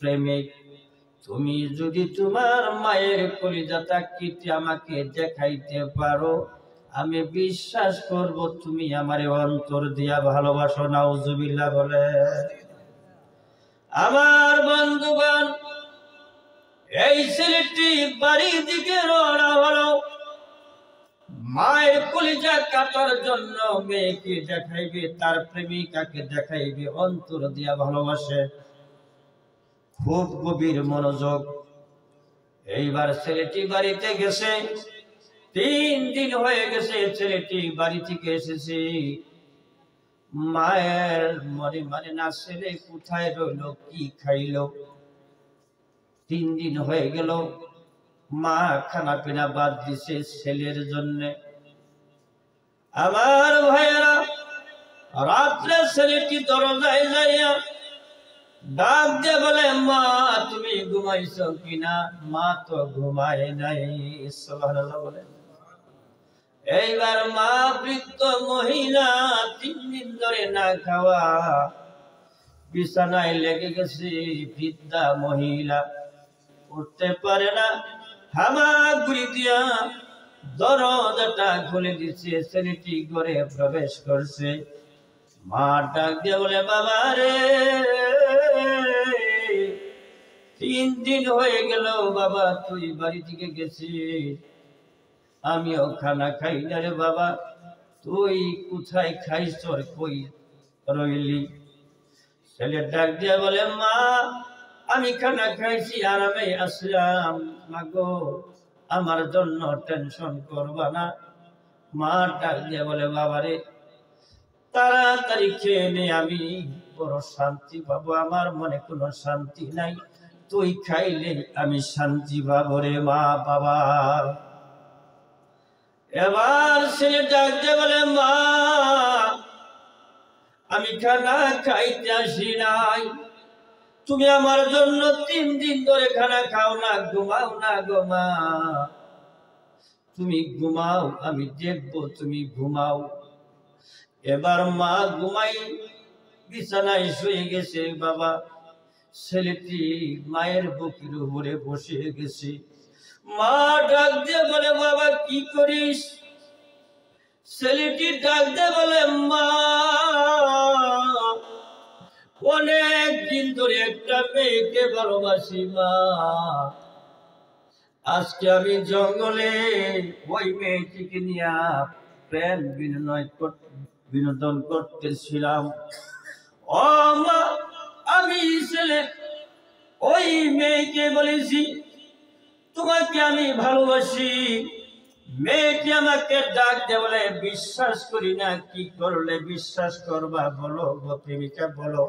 প্রেমিক, তুমি যদি তোমার মায়ের কলিজাটা কেটে আমাকে দেখাইতে পারো, আমি বিশ্বাস করব তুমি আমারে অন্তর দিয়া ভালোবাসো। নাউজুবিল্লাহ বলে। আমার বন্ধুগণ, এই ছেলেটি বাড়ির দিকে রওনা হলো মায়ের কলিজা কাটার জন্য। মেয়েকে দেখাইবে, তার প্রেমিকাকে দেখাইবে, অন্তর দিয়া ভালোবাসে, খুব গভীর মনোযোগ। এইবার ছেলেটি বাড়িতে গেছে, 3 দিন হয়ে গেছে ছেলেটি বাড়ি থেকে এসেছে। মায়ের মনে মানে না, ছেলে কোথায় রইল, কি খাইলো। 3 দিন হয়ে গেল, মা খানা পিনা বাদ দিছে ছেলের জন্য। আমার ভাইয়েরা, রাত্রে ছেলেটি দরজায় যাইয়া ডাক দিয়ে বলে, মা তুমি ঘুমাইছো কিনা? মা তো ঘুমায় নাই। সুবহানাল্লাহ বলে। এইবার মা বৃদ্ধ মহিলা, 3 দিন ধরে না খাওয়া, বিছানায় লেগে গেছে। বৃদ্ধা মহিলা উঠতে পারে না, হামাগুড়ি দিয়া দরজাটা খুলে দিচ্ছে, ছেলেটি ঘরে প্রবেশ করছে। মা ডাক দিয়ে বলে, বাবা রে, 3 দিন হয়ে গেল বাবা তুই বাড়ি থেকে গেছিস, আমিও খানা খাই না রে বাবা, তুই কোথায় খাইছ, কই রইলি? ছেলে ডাক দিয়ে বলে, মা আমি খানা খাইছি, আরামে আসলাম, মাগো আমার জন্য টেনশন করবা না। মা ডাক দিয়ে বলে, বাবারে তাড়াতাড়ি খেয়ে নে, আমি বড় শান্তি পাবো, আমার মনে কোনো শান্তি নাই, তুই খাইলে আমি শান্তি পাবো রে মা বাবা। এবার ছেলে ডাক দিয়ে বলে, মা আমি খানা খাইতে আসি নাই, তুমি আমার জন্য 3 দিন ধরে খানা খাও না, ঘুমাও না গো মা, তুমি ঘুমাও, আমি দেখবো তুমি ঘুমাও। এবার মা ঘুমাই বিছানায় শুয়ে গেছে। বাবা ছেলেটি মায়ের বুকের উপরে বসে গেছে। মা ডাক দিয়ে বলে, বাবা কি করিস? ছেলেটি ডাক দিয়ে বলে, মা অনেক দিন ধরে একটা মেয়েকে ভালোবাসি মা, আজকে আমি জঙ্গলে ওই মেয়েটিকে নিয়ে প্রেম বিনোদন করতেছিলাম। ও মা, আমি ছেলে ওই মেয়েকে বলেছি তোমাকে আমি ভালোবাসি। মেয়েটি আমাকে ডাক দিয়ে বলে, বিশ্বাস করি না, কি করলে বিশ্বাস করবা বলো গো প্রেমিকা বলো।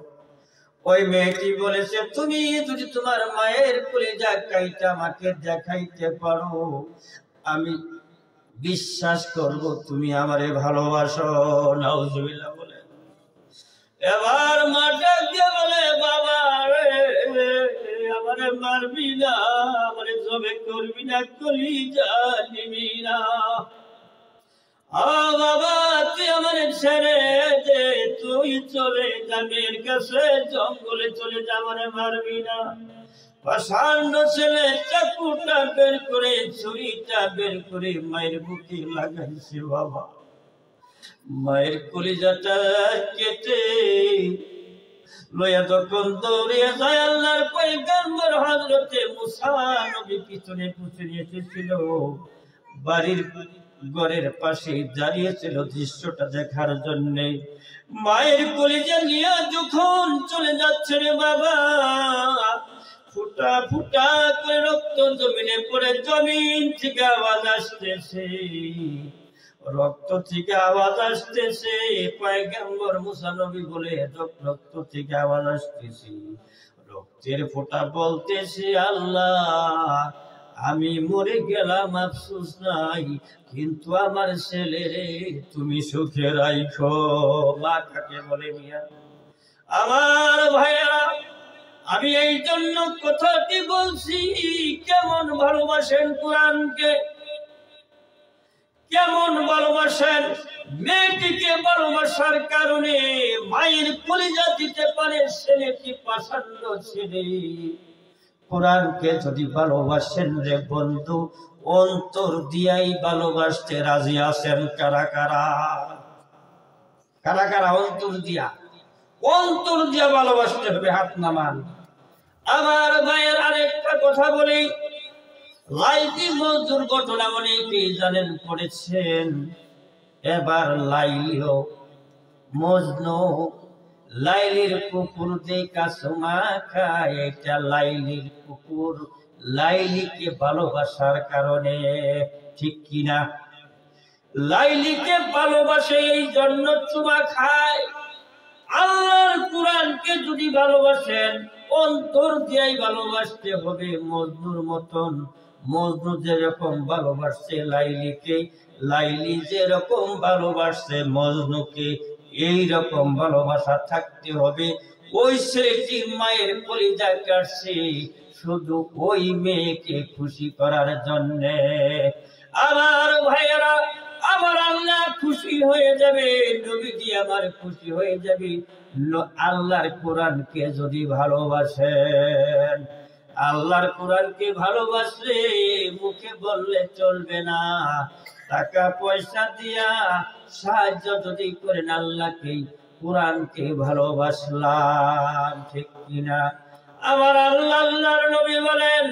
ওই মেয়েটি বলেছে, তুমি যদি তোমার মায়ের কলিজা কাইটা আমাকে দেখাইতে পারো, আমি বিশ্বাস করব তুমি আমারে ভালোবাসো। নাউজুবিল্লাহ বলে। এবার মা ডাক দিয়ে বলে, বাবা রে, আমারে মারবি না, আমারে জবে করবি না, কলিজা নিবি না। বাবা তুই আমারে ছেড়ে দে, তুই চলে যা মেয়ের কাছে, জঙ্গলে চলে যা, আমারে মারবি না। পাষাণ্ড ছেলে চাকুটা বের করে, ছুরিটা বের করে মায়ের বুকে লাগাইছে। বাবা মায়ের কলিজাটা কেটে লইয়া যখন দৌড়িয়ে যায়, আল্লাহর পয়গম্বর হযরতে মুসা নবী পিছনে পিছনে এসেছিল, বাড়ির ঘরের পাশে দাঁড়িয়েছিল দৃশ্যটা দেখার জন্য। মায়ের কলিজা নিয়ে যখন চলে যাচ্ছে রে বাবা, ফুটা ফুটা করে রক্ত জমিনে পড়ে, জমিন থেকে আওয়াজ আসতেছে, রক্ত থেকে আওয়াজ আসতেছে। পয়গম্বর মুসা নবী বলে, রক্ত থেকে আওয়াজ আসতেছে, রক্তের ফোঁটা বলতেছে, আল্লাহ আমি মরে গেলাম আফসোস নাই, কিন্তু আমার ছেলেরে তুমি সুখে রাখো। মা কাকে বলে মিয়া? আমার ভাইয়েরা, আমি এই জন্য কথাটি বলছি, কেমন ভালোবাসেন কোরআনকে, কেমন ভালোবাসেন। মেয়েটিকে ভালোবাসার কারণে মায়ের কলিজা দিতে পারে ছেলেটি, পাষাণ্ড ছেলে। কোরআনকে যদি ভালোবাসেন রে বন্ধু, অন্তর দিয়াই ভালোবাসতে রাজি আছেন কারা কারা? কারা কারা অন্তর দিয়া ভালোবাসতে হবে? হাত নামান। আমার ভাইয়ের আরেকটা কথা বলি, লাইলি মজনুর ঘটনা অনেকেই জানেন, পড়েছেন। এবার লাইলিও মজনু, লাইলির কুকুর দেখা সুমা খায়, এটা লাইলির কুকুর লাইলিকে ভালোবাসার কারণে, ঠিক কিনা? লাইলিকে ভালোবাসে এই জন্য চুমা খায়। আল্লাহর কোরআনকে যদি ভালোবাসেন, অন্তর দিয়েই ভালোবাসতে হবে মজনুর মতন। মজনু যেরকম ভালোবাসছে লাইলিকে, লাইলি যেরকম ভালোবাসছে মজনুকে, এইরকম ভালোবাসা থাকতে হবে। ওই ছেলেটি মায়ের কলিজা কাটছে শুধু ওই মেয়েকে খুশি করার জন্য। আমার ভাইয়েরা, আমার আল্লাহ খুশি হয়ে যাবে, নবীজি আমার খুশি হয়ে যাবে আল্লাহর কোরআনকে যদি ভালোবাসেন। আল্লাহর কোরআনকে ভালোবাসলে মুখে বললে চলবে না, টাকা পয়সা দিয়া সাহায্য যদি করেন আল্লাহকে কোরআনকে ভালোবাসলাম, ঠিক কিনা? আমার আল্লাহর নবী বলেন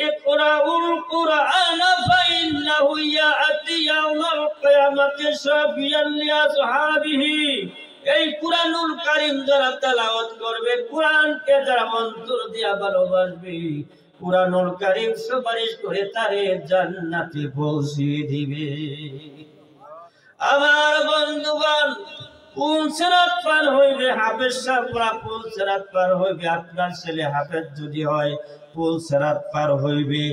ইকরাউল কুরআন ফাইন্নাহু ইয়াতি ইয়াউমাল কিয়ামাতি শাফিয়ান লিআসহাবিহি। এই কুরআনুল কারীম যারা তেলাওয়াত করবে, কোরআনকে যারা অন্তর দিয়া ভালোবাসবে, কুরআনুল কারীম সুপারিশ করে তারে জান্নাতে পৌঁছিয়ে দিবে। আমার বন্ধুগণ, কোন সিরাত পার হইবে? হাফেজ সাহেবরা কোন সিরাত পার হইবে? আপনার ছেলে হাফেজ যদি হয় কোন সিরাত পার হইবে?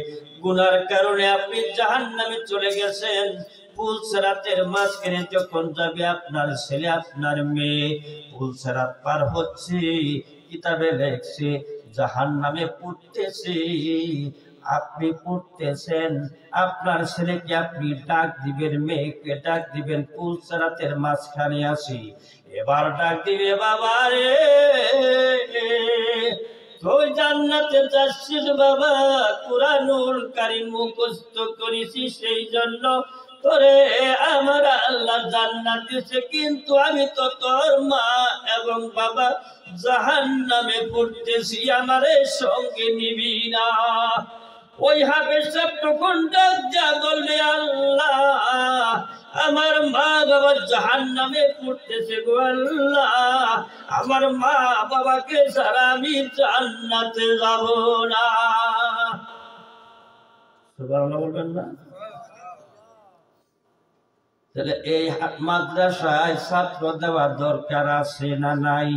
গুনার কারণে আপনি জাহান্নামে চলে গেছেন, পুল সিরাতের মাঝখানে যখন যাবে আপনার ছেলে আপনার মেয়ে, পুল সিরাত পার হচ্ছে, কিতাবে লেখছে জাহান্নামে পড়তেছে, আপনি পড়তেছেন, আপনার ছেলেকে আপনি ডাক দিবেন, মেয়েকে ডাক দিবেন, পুল সিরাতের মাঝখানে আসি, এবার ডাক দিবে, বাবা রে তুই জান্নাতে যাচ্ছিস বাবা, কুরআনুল কারীম মুখস্থ করেছিস, সেই জন্য তোরে আমার আল্লাহ জান্নাত দিয়েছে, কিন্তু আমি তো তোর মা এবং বাবা জাহান্নামে পড়তেছি, আমারে সঙ্গে নিবি না। ওই হাফেজ সাহেব তখন ডাক দিয়া বলবে, আল্লাহ আমার মা বাবা জাহান্নামে পড়তেছে গো আল্লাহ, আমার মা বাবাকে ছাড়া আমি জান্নাতে যাব না। সুবহানাল্লাহ বলবেন না? তাহলে এই মাদ্রাসায় ছাত্র দেওয়ার দরকার আছে না নাই?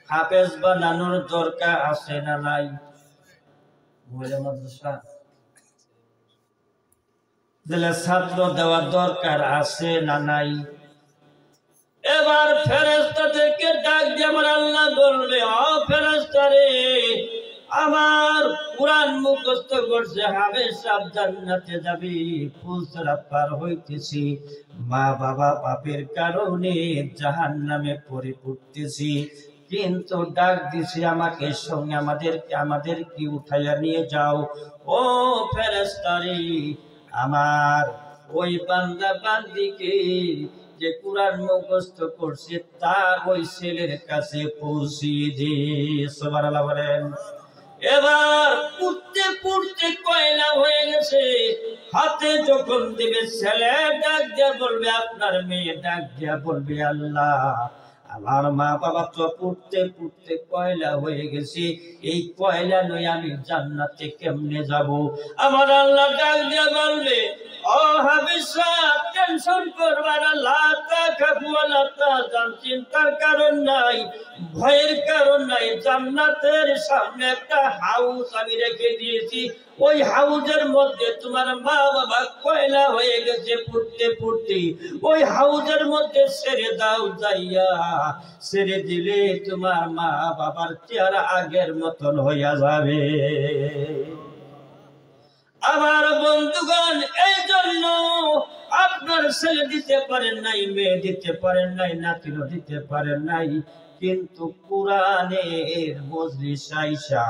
হাফেজ বানানোর দরকার আছে না নাই? মাদ্রাসা দিলে ছাত্র দেওয়ার দরকার আছে না নাই? এবার ফেরেশতাদেরকে ডাক দিয়ে আমার আল্লাহ বলবে, ও ফেরেশতা রে, আমার কুরআন মুখস্থ করছে হাফেজ সাহেব জান্নাতে যাবে, পুল সিরাত পার হইতেছি, মা বাবা পাপের কারণে জাহান্নামে পড়তেছি, কিন্তু ডাক দিছি আমাকে সঙ্গে, আমাদের কি উঠাইয়া নিয়ে যাও। ও ফেরেশতা রে, আমার ওই বান্দা বান্দিকে যে কুরআন মুখস্থ করছে তার ওই ছেলের কাছে পৌঁছিয়ে দে। সুবহানাল্লাহ বলেন। এবার পড়তে পড়তে কয়লা হয়ে গেছে, হাতে যখন দিবে ছেলে ডাক দিয়া বলবে, আপনার মেয়ে ডাক দিয়া বলবে, আল্লাহ আমার মা বাবা তো পড়তে পড়তে কয়লা হয়ে গেছে, এই কয়লা নয় আমি জান্নাতে কেমনে যাব? আমার আল্লাহ ডাক দিয়া বলবে, ও হাফেজ সাহেব টেনশন করবা না, লা তাখাফু ওয়া লা তাহজান, চিন্তার কারণ নাই, ভয়ের কারণ নাই, জান্নাতের সামনে একটা হাউস আমি রেখে দিয়েছি, ওই হাউজের মধ্যে তোমার মা বাবা কয়লা হয়ে গেছে পড়তে পড়তে, ওই হাউজের মধ্যে ছেড়ে দাও, যাইয়া ছেড়ে দিলে তোমার মা বাবার চেহারা আগের মতন হইয়া যাবে। আমার বন্ধুগণ, এই জন্য আপনার ছেলে দিতে পারেন নাই, মেয়ে দিতে পারেন নাই, নাতিও দিতে পারেন নাই, কিন্তু কোরআনের মজলিস আইসা,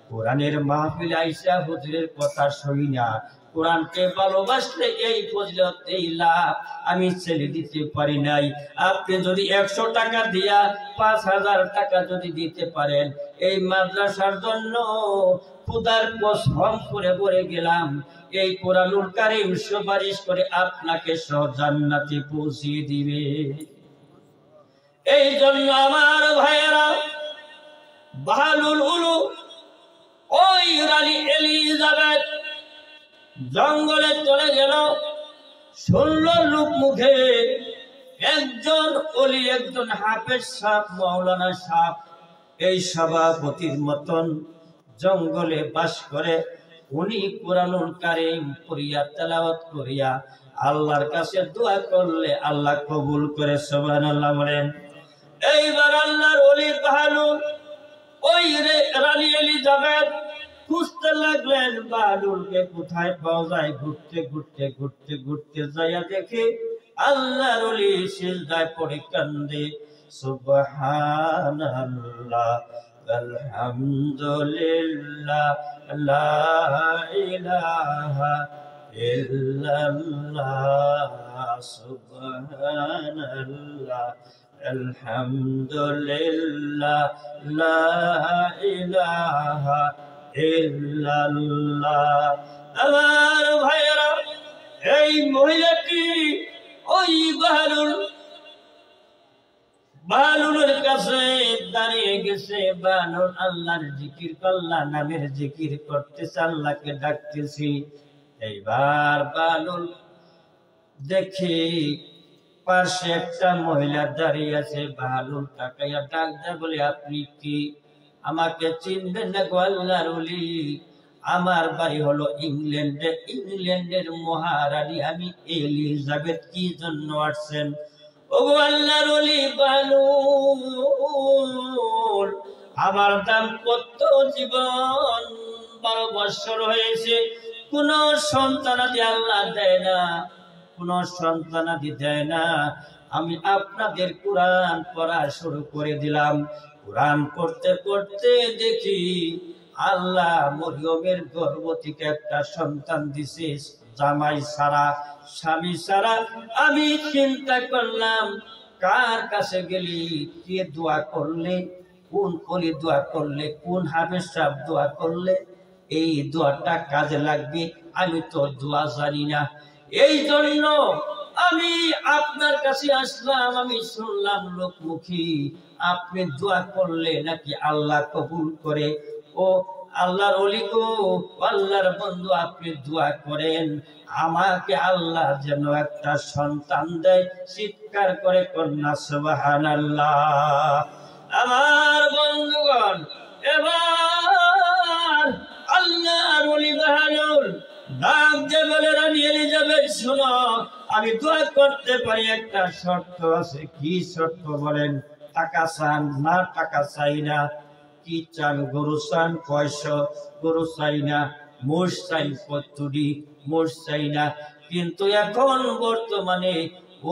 কোরআনের মাহফিল আইসা হুজুরের কথা শুনি না, কোরআনকে ভালোবাসলে এই ফজিলত এই লাভ আমি ছেলে দিতে পারি নাই। আপনি যদি 100 টাকা দিয়া 5000 টাকা যদি দিতে পারেন এই মাদ্রাসার জন্য, খুদার কসম করে বলে গেলাম, এই কোরআনুল কারীম সুপারিশ করে আপনাকে সহ জান্নাতে পৌঁছিয়ে দিবে। এই জন্য আমার ভাইয়েরা, বাহলুল উলুম ওই রানী এলিজাবেথ জঙ্গলে চলে গেল, শুনল লোক মুখে একজন ওলি, একজন হাফেজ সাহেব, মাওলানা সাহেব এই সভাপতির মতন জঙ্গলে বাস করে, উনি কোরআনুল কারীম পড়িয়া তেলাওয়াত করিয়া আল্লাহর কাছে দোয়া করলে আল্লাহ কবুল করে। সুবহানাল্লাহ বলেন। এইবার আল্লাহর ওলি বাহলুল ওই রানী এলিজাবেথ খুঁজতে লাগলেন, বাহলুলকে কোথায় পাওয়া যায়, ঘুরতে ঘুরতে ঘুরতে ঘুরতে যাইয়া দেখে আল্লাহর ওলি সিজদায় পড়ে কান্দে, সুবহানাল্লাহ আলহামদুলিল্লাহ লা ইলাহা ইল্লাল্লাহ সুবহানাল্লাহ আলহামদুলিল্লাহ লা ইলাহা ইল্লাল্লাহ। আমার ভাইরা, এই মহিলাটি ওই বাহলুলের কাছে দাঁড়িয়ে গেছে। বাহলুল আল্লাহর জিকির করলা নামের জিকির করতেছে, আল্লাহকে ডাকতেছি। এইবার বাহলুল দেখি পাশে একটা মহিলা দাঁড়িয়ে আছে। বাহলুল তাকাইয়া ডাক দেয়, বলে আপনি কি আমাকে চিনবেন না গো আল্লাহর ওলি? আমার বাড়ি হলো ইংল্যান্ডে, ইংল্যান্ডের মহারানী আমি এলিজাবেথ। কি জন্য আসছেন? ও আল্লাহর ওলি বাহলুল, আমার দাম্পত্য জীবন 12 বছর হয়েছে, কোন সন্তানাদি আল্লাহ দেয় না, কোন সন্তানাদি দেয় না। আমি আপনাদের কোরআন পড়া শুরু করে দিলাম। কোরআন পড়তে পড়তে দেখি আল্লাহ মরিয়মের গর্ভ থেকে একটা সন্তান দিছে, জামাই সারা, স্বামী সারা। আমি চিন্তা করলাম, কার কাছে গেলি, কে দোয়া করলে, কোন অলি দোয়া করলে, কোন হাফেজ সাহেব দোয়া করলে এই দোয়াটা কাজে লাগবে। আমি তো দোয়া জানি না, এই জন্য আমি আপনার কাছে আসলাম। আমি শুনলাম লোকমুখী আপনি দোয়া করলে নাকি আল্লাহ কবুল করে। ও আল্লাহর ওলি গো, আল্লাহর বন্ধু, আপনি দোয়া করেন আমাকে আল্লাহ যেন একটা সন্তান দেয়। চিৎকার করে কন্যা সুবহানাল্লাহ। আমার বন্ধুগণ, এবার আল্লাহর ওলি বাহলুল ডাক যে বলে, রানী এলিজাবেথ শোনো, আমি দোয়া করতে পারি, একটা শর্ত আছে। কি শর্ত বলেন? টাকা চান না? টাকা চাই না। কি চান? গরু চান? পয়সা? গরু চাই না। মোষ চাই? কতটি? মোষ চাই না। কিন্তু এখন বর্তমানে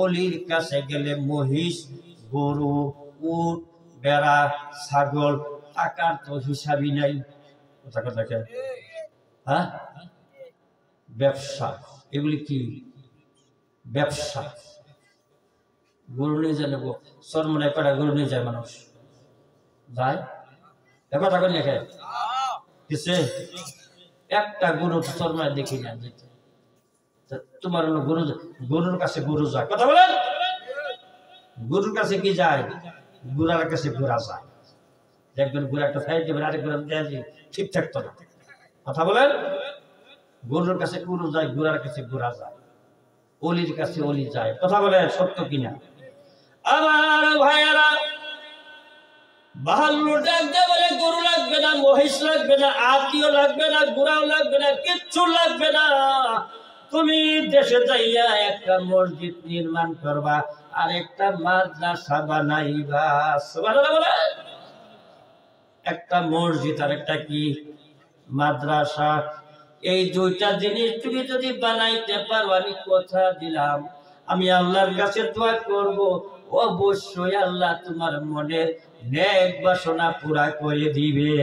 অলির কাছে গেলে মহিষ, গরু, উট, বেড়া, ছাগল, টাকার তো হিসাবই নাই। কথা কথা, হ্যাঁ, ব্যবসা, এগুলি কি ব্যবসা? গরু নিয়ে যায় নেবো, চরমনায় কটা গরু নিয়ে যায় মানুষ, যায় কথা করে লেখে কিসে? একটা গরু চরমনায় দেখি না যেতে। তোমার হলো গরু, গরুর কাছে গরু যায়, কথা বলেন। গরুর কাছে কি যায়? গুড়ার কাছে ঘোরা যায়। দেখবেন ঘোরা একটা সাইড দেবেন, আরেক ঘোরা ঠিক থাকতো না। কথা বলেন। গরুর কাছে গরু যায়, ঘোড়ার কাছে ঘোরা যায়, অলির কাছে অলি যায়। কথা বলে সত্য কিনা? আমার ভাইয়েরা, বাহলুল ডাক দিয়ে বলে, গরু লাগবে না, মহিষ লাগবে না, আত্মীয় লাগবে না, ঘোড়াও লাগবে না, কিচ্ছু লাগবে না। তুমি দেশে যাইয়া একটা মসজিদ নির্মাণ করবা আর একটা মাদ্রাসা বানাইবা। সুবহানাল্লাহ। একটা মসজিদ আর একটা কি? মাদ্রাসা। এই দুইটা জিনিস তুমি যদি বানাইতে পারো, আমি কথা দিলাম, আমি আল্লাহর কাছে দোয়া করব, অবশ্যই আল্লাহ তোমার মনের নেক বাসনা পুরা করে দিবে।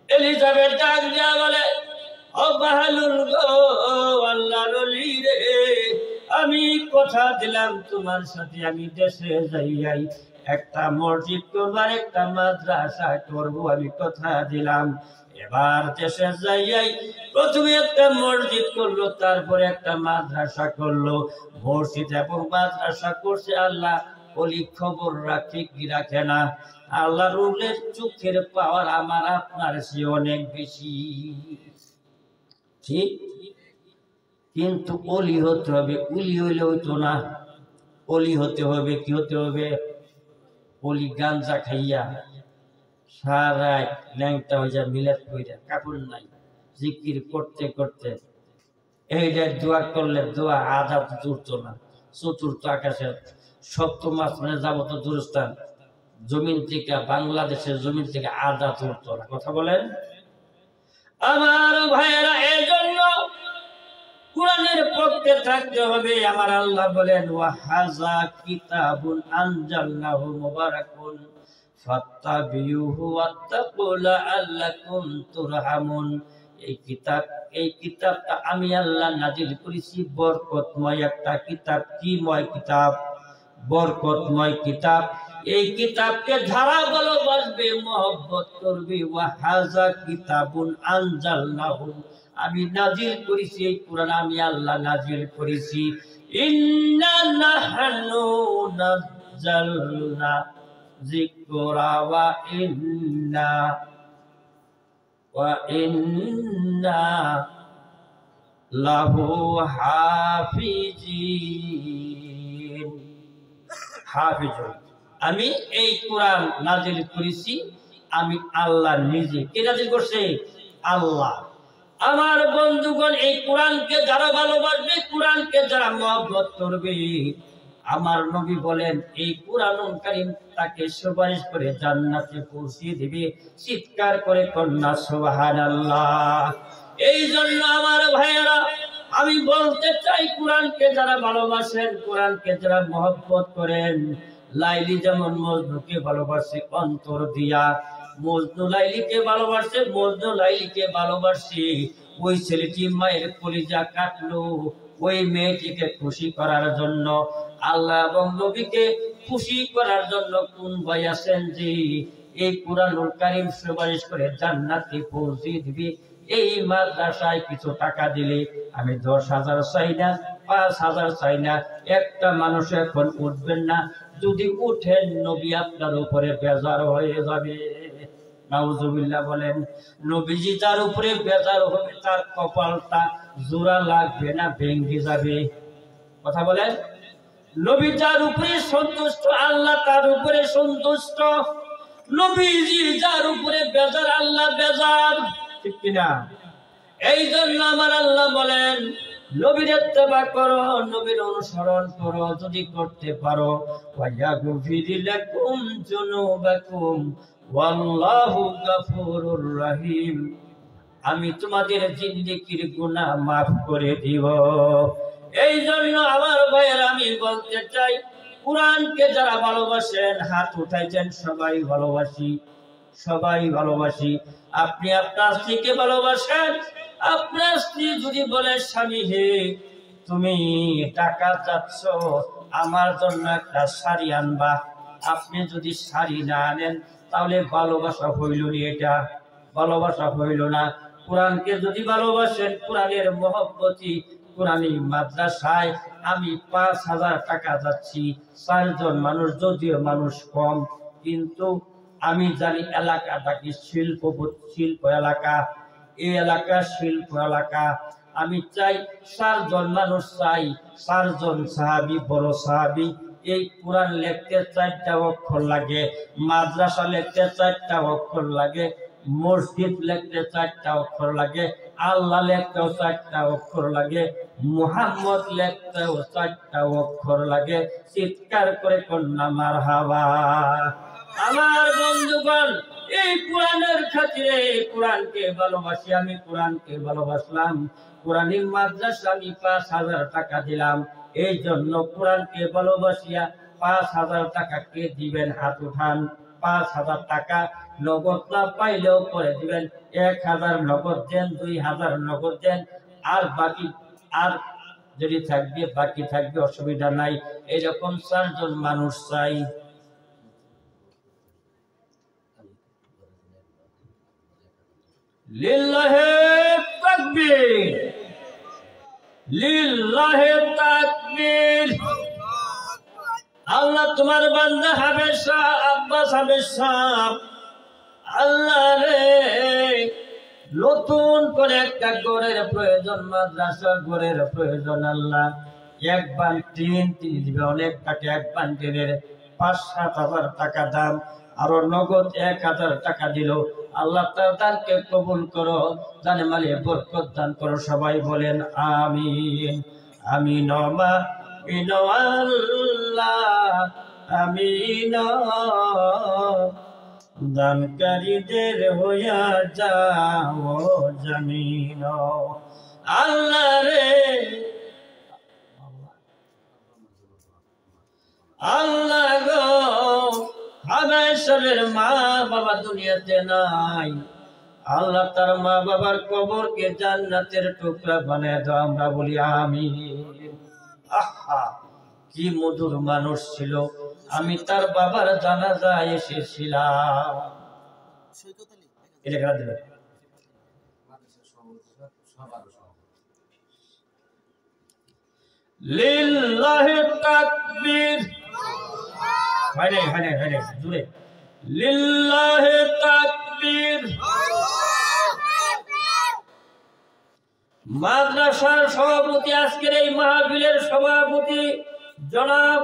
এলিজাবেথ ডাক দিয়া বলে, ও বাহলুল গো, আল্লাহর ওলি রে, আমি কথা দিলাম তোমার সাথে আমি দেশে যাইয়াই একটা মসজিদ করব আর একটা মাদ্রাসা করব, আমি কথা দিলাম। এবার দেশে যাইয়াই প্রথমে একটা মসজিদ করলো, তারপরে একটা মাদ্রাসা করলো। মসজিদ এবং মাদ্রাসা করছে, আল্লাহ ওলি খবর রাখে কি রাখে না? আল্লাহ রুলের চোখের পাওয়ার আমার আপনার চেয়ে অনেক বেশি, ঠিক। কিন্তু অলি হতে হবে, উলি হইলে হইতো না। অলি হতে হবে, কি হতে হবে? অলি গাঞ্জা খাইয়া সারা ল্যাংটা হয়ে যায়, মিলাদ কইরা, কাপড় নাই, জিকির করতে করতে এইটা দোয়া করলে দোয়া আধা জুড়তো না। চতুর্থ আকাশে সপ্তম আসমানে যাব তো দূরস্থান, জমিন থেকে, বাংলাদেশের জমিন থেকে আধা জুড়তো না। কথা বলেন। আমার ভাইয়েরা, এই জন্য কোরআনের পক্ষে থাকতে হবে। আমার আল্লাহ বলেন, ওয়া হাযা কিতাবুন আনজালনাহু মুবারাকুন ফাত্তাবিউহু ওয়াত্তাকু লাআল্লাকুম তুরহামুন। এই কিতাবটা আমি আল্লাহ নাজিল করেছি, বরকতময় একটা কিতাব। কি ময় কিতাব? বরকতময় কিতাব। এই কিতাবকে যারা ভালোবাসবে, মহব্বত করবে, ওয়া হাযা কিতাবুন আনজালনাহু, আমি নাজিল করেছি এই কোরআন, আমি আল্লাহ নাজিল করেছি। ইন্না নাহনু নাযালনা যিকরা ওয়া ইন্না লাহু হাফিজিন। আমি এই কোরআন নাজিল করেছি, আমি আল্লাহ নিজে। কে নাজিল করছে? আল্লাহ। আমার বন্ধুগণ, এই কোরআনকে যারা ভালোবাসবে, কোরআনকে যারা মহব্বত করবে, আমার নবী বলেন এই কোরআনুল কারীম তাকে সুপারিশ করে জান্নাতে পৌঁছিয়ে দিবে। চিৎকার করে কন্যা সুবহানাল্লাহ। এই জন্য আমার ভাইয়েরা, আমি বলতে চাই, কোরআনকে যারা ভালোবাসেন, কোরআনকে যারা মহব্বত করেন, লাইলি যেমন মজনুকে ভালোবাসে অন্তর দিয়া, মজনু লাইলিকে ভালোবাসে, মজনু লাইলিকে ভালোবাসে। ওই ছেলেটি মায়ের কলিজা কাটলো ওই মেয়েটিকে খুশি করার জন্য, আল্লাহ এবং নবীকে খুশি করার জন্য। কোন ভাই আছেন যে এই কোরআনুল কারীম সুপারিশ করে জান্নাতে পৌঁছে দিবে? এই মাদ্রাসায় কিছু টাকা দিলে আমি 10,000 চাই না, 5,000 চাই না, একটা মানুষ এখন উঠবেন না। যদি উঠেন, নবী আপনার উপরে বেজার হয়ে যাবে। নাউজুবিল্লাহ বলেন। নবীজি যার উপরে বেজার হবে, তার কপালটা জোড়া লাগবে না, ভেঙে যাবে। কথা বলেন। নবী যার উপরে সন্তুষ্ট, আল্লাহ তার উপরে সন্তুষ্ট। নবীজি যার উপরে বেজার, আল্লাহ বেজার। ঠিক কিনা? এই জন্য আমার আল্লাহ বলেন, নবীর ইত্তেবা করো, নবীর অনুসরণ করো, যদি করতে পারো। ওয়ায়াগফির লাকুম যুনুবাকুম ওয়াল্লাহু গফুরুর রহিম, আমি তোমাদের জিন্দেগির গুনাহ মাফ করে দিব। এই জন্য আমার ভাইয়ের, আমি বলতে চাই, কোরআনকে যারা ভালোবাসেন হাত উঠাইছেন। সবাই ভালোবাসি, সবাই ভালোবাসি। আপনি আপনার স্ত্রীকে ভালোবাসেন। আপনার স্ত্রী যদি বলে, স্বামী হে, তুমি টাকা যাচ্ছ, আমার জন্য একটা শাড়ি আনবা, আপনি যদি শাড়ি না আনেন, তাহলে ভালোবাসা হইল না, এটা ভালোবাসা হইল না। কোরআনকে যদি ভালোবাসেন, কোরআনের মহব্বতি, কোরআনী মাদ্রাসায় আমি 5,000 টাকা যাচ্ছি, 4 জন মানুষ, যদিও মানুষ কম, কিন্তু আমি জানি এলাকাটা কি শিল্প এলাকা, এই এলাকা শিল্প এলাকা। আমি চাই 4 জন মানুষ চাই, 4 জন সাহাবী, বড় সাহাবী। এই কোরআন লিখতে 4টা অক্ষর লাগে, মাদ্রাসা লিখতে 4টা অক্ষর লাগে, মসজিদ লিখতে 4টা অক্ষর লাগে, আল্লাহ লিখতেও 4টা অক্ষর লাগে, মুহাম্মদ লিখতেও 4টা অক্ষর লাগে। চিৎকার করে কন্যা মারহাবা। আমার বন্ধুগণ, এই কোরআনের খাতিরে কোরআনকে ভালোবাসি, আমি কোরআনকে ভালোবাসলাম। কোরআনী মাদ্রাসা আমি 5,000 টাকা দিলাম। এই জন্য কোরআনকে ভালোবাসিয়া 5,000 টাকা কে দিবেন? হাত উঠান। 5,000 টাকা নগদ না পাইলেও করে দিবেন। 1,000 নগদ দেন, 2,000 নগদ দেন, আর বাকি আর যদি থাকবে বাকি থাকবে, অসুবিধা নাই। এরকম 4 জন মানুষ চাই। লিল্লাহে তাকবীর, লিল্লাহে তাকবীর। আল্লাহ তোমার বান্দা হাফেজ সাহেব, আব্বাস হাফেজ সাহেব, আল্লাহ রে, নতুন করে একটা ঘরের প্রয়োজন, মাদ্রাসার ঘরের প্রয়োজন। আল্লাহ, এক বান্টিন তিনি দিবে অনেক টাকা, এক বান্টিনের 5-7 হাজার টাকা দাম, আরো নগদ 1,000 টাকা দিল। আল্লাহ তার দানকে কবুল করো, জানে মালে বরকত দান করো। সবাই বলেন আমিন। আমিন আমিন আল্লাহ আমিন। দানকারীদের হইয়া যাও জামিন। আল্লাহ রে, আল্লাহ গো, হাবেশের মা বাবা দুনিয়াতে নাই, আল্লাহ তার মা বাবার কবরকে জান্নাতের টুকরা বানিয়ে দাও, আমরা বলি আমিন। আহা কি মধুর মানুষ ছিল, আমি তার বাবার জানাজায় এসেছিলাম। লিল্লাহি তাকবীর, হয় নাই জোরে, লিল্লাহি তাকবীর। মাদ্রাসার সভাপতি, আজকের এই মাহফিলের সভাপতি জনাব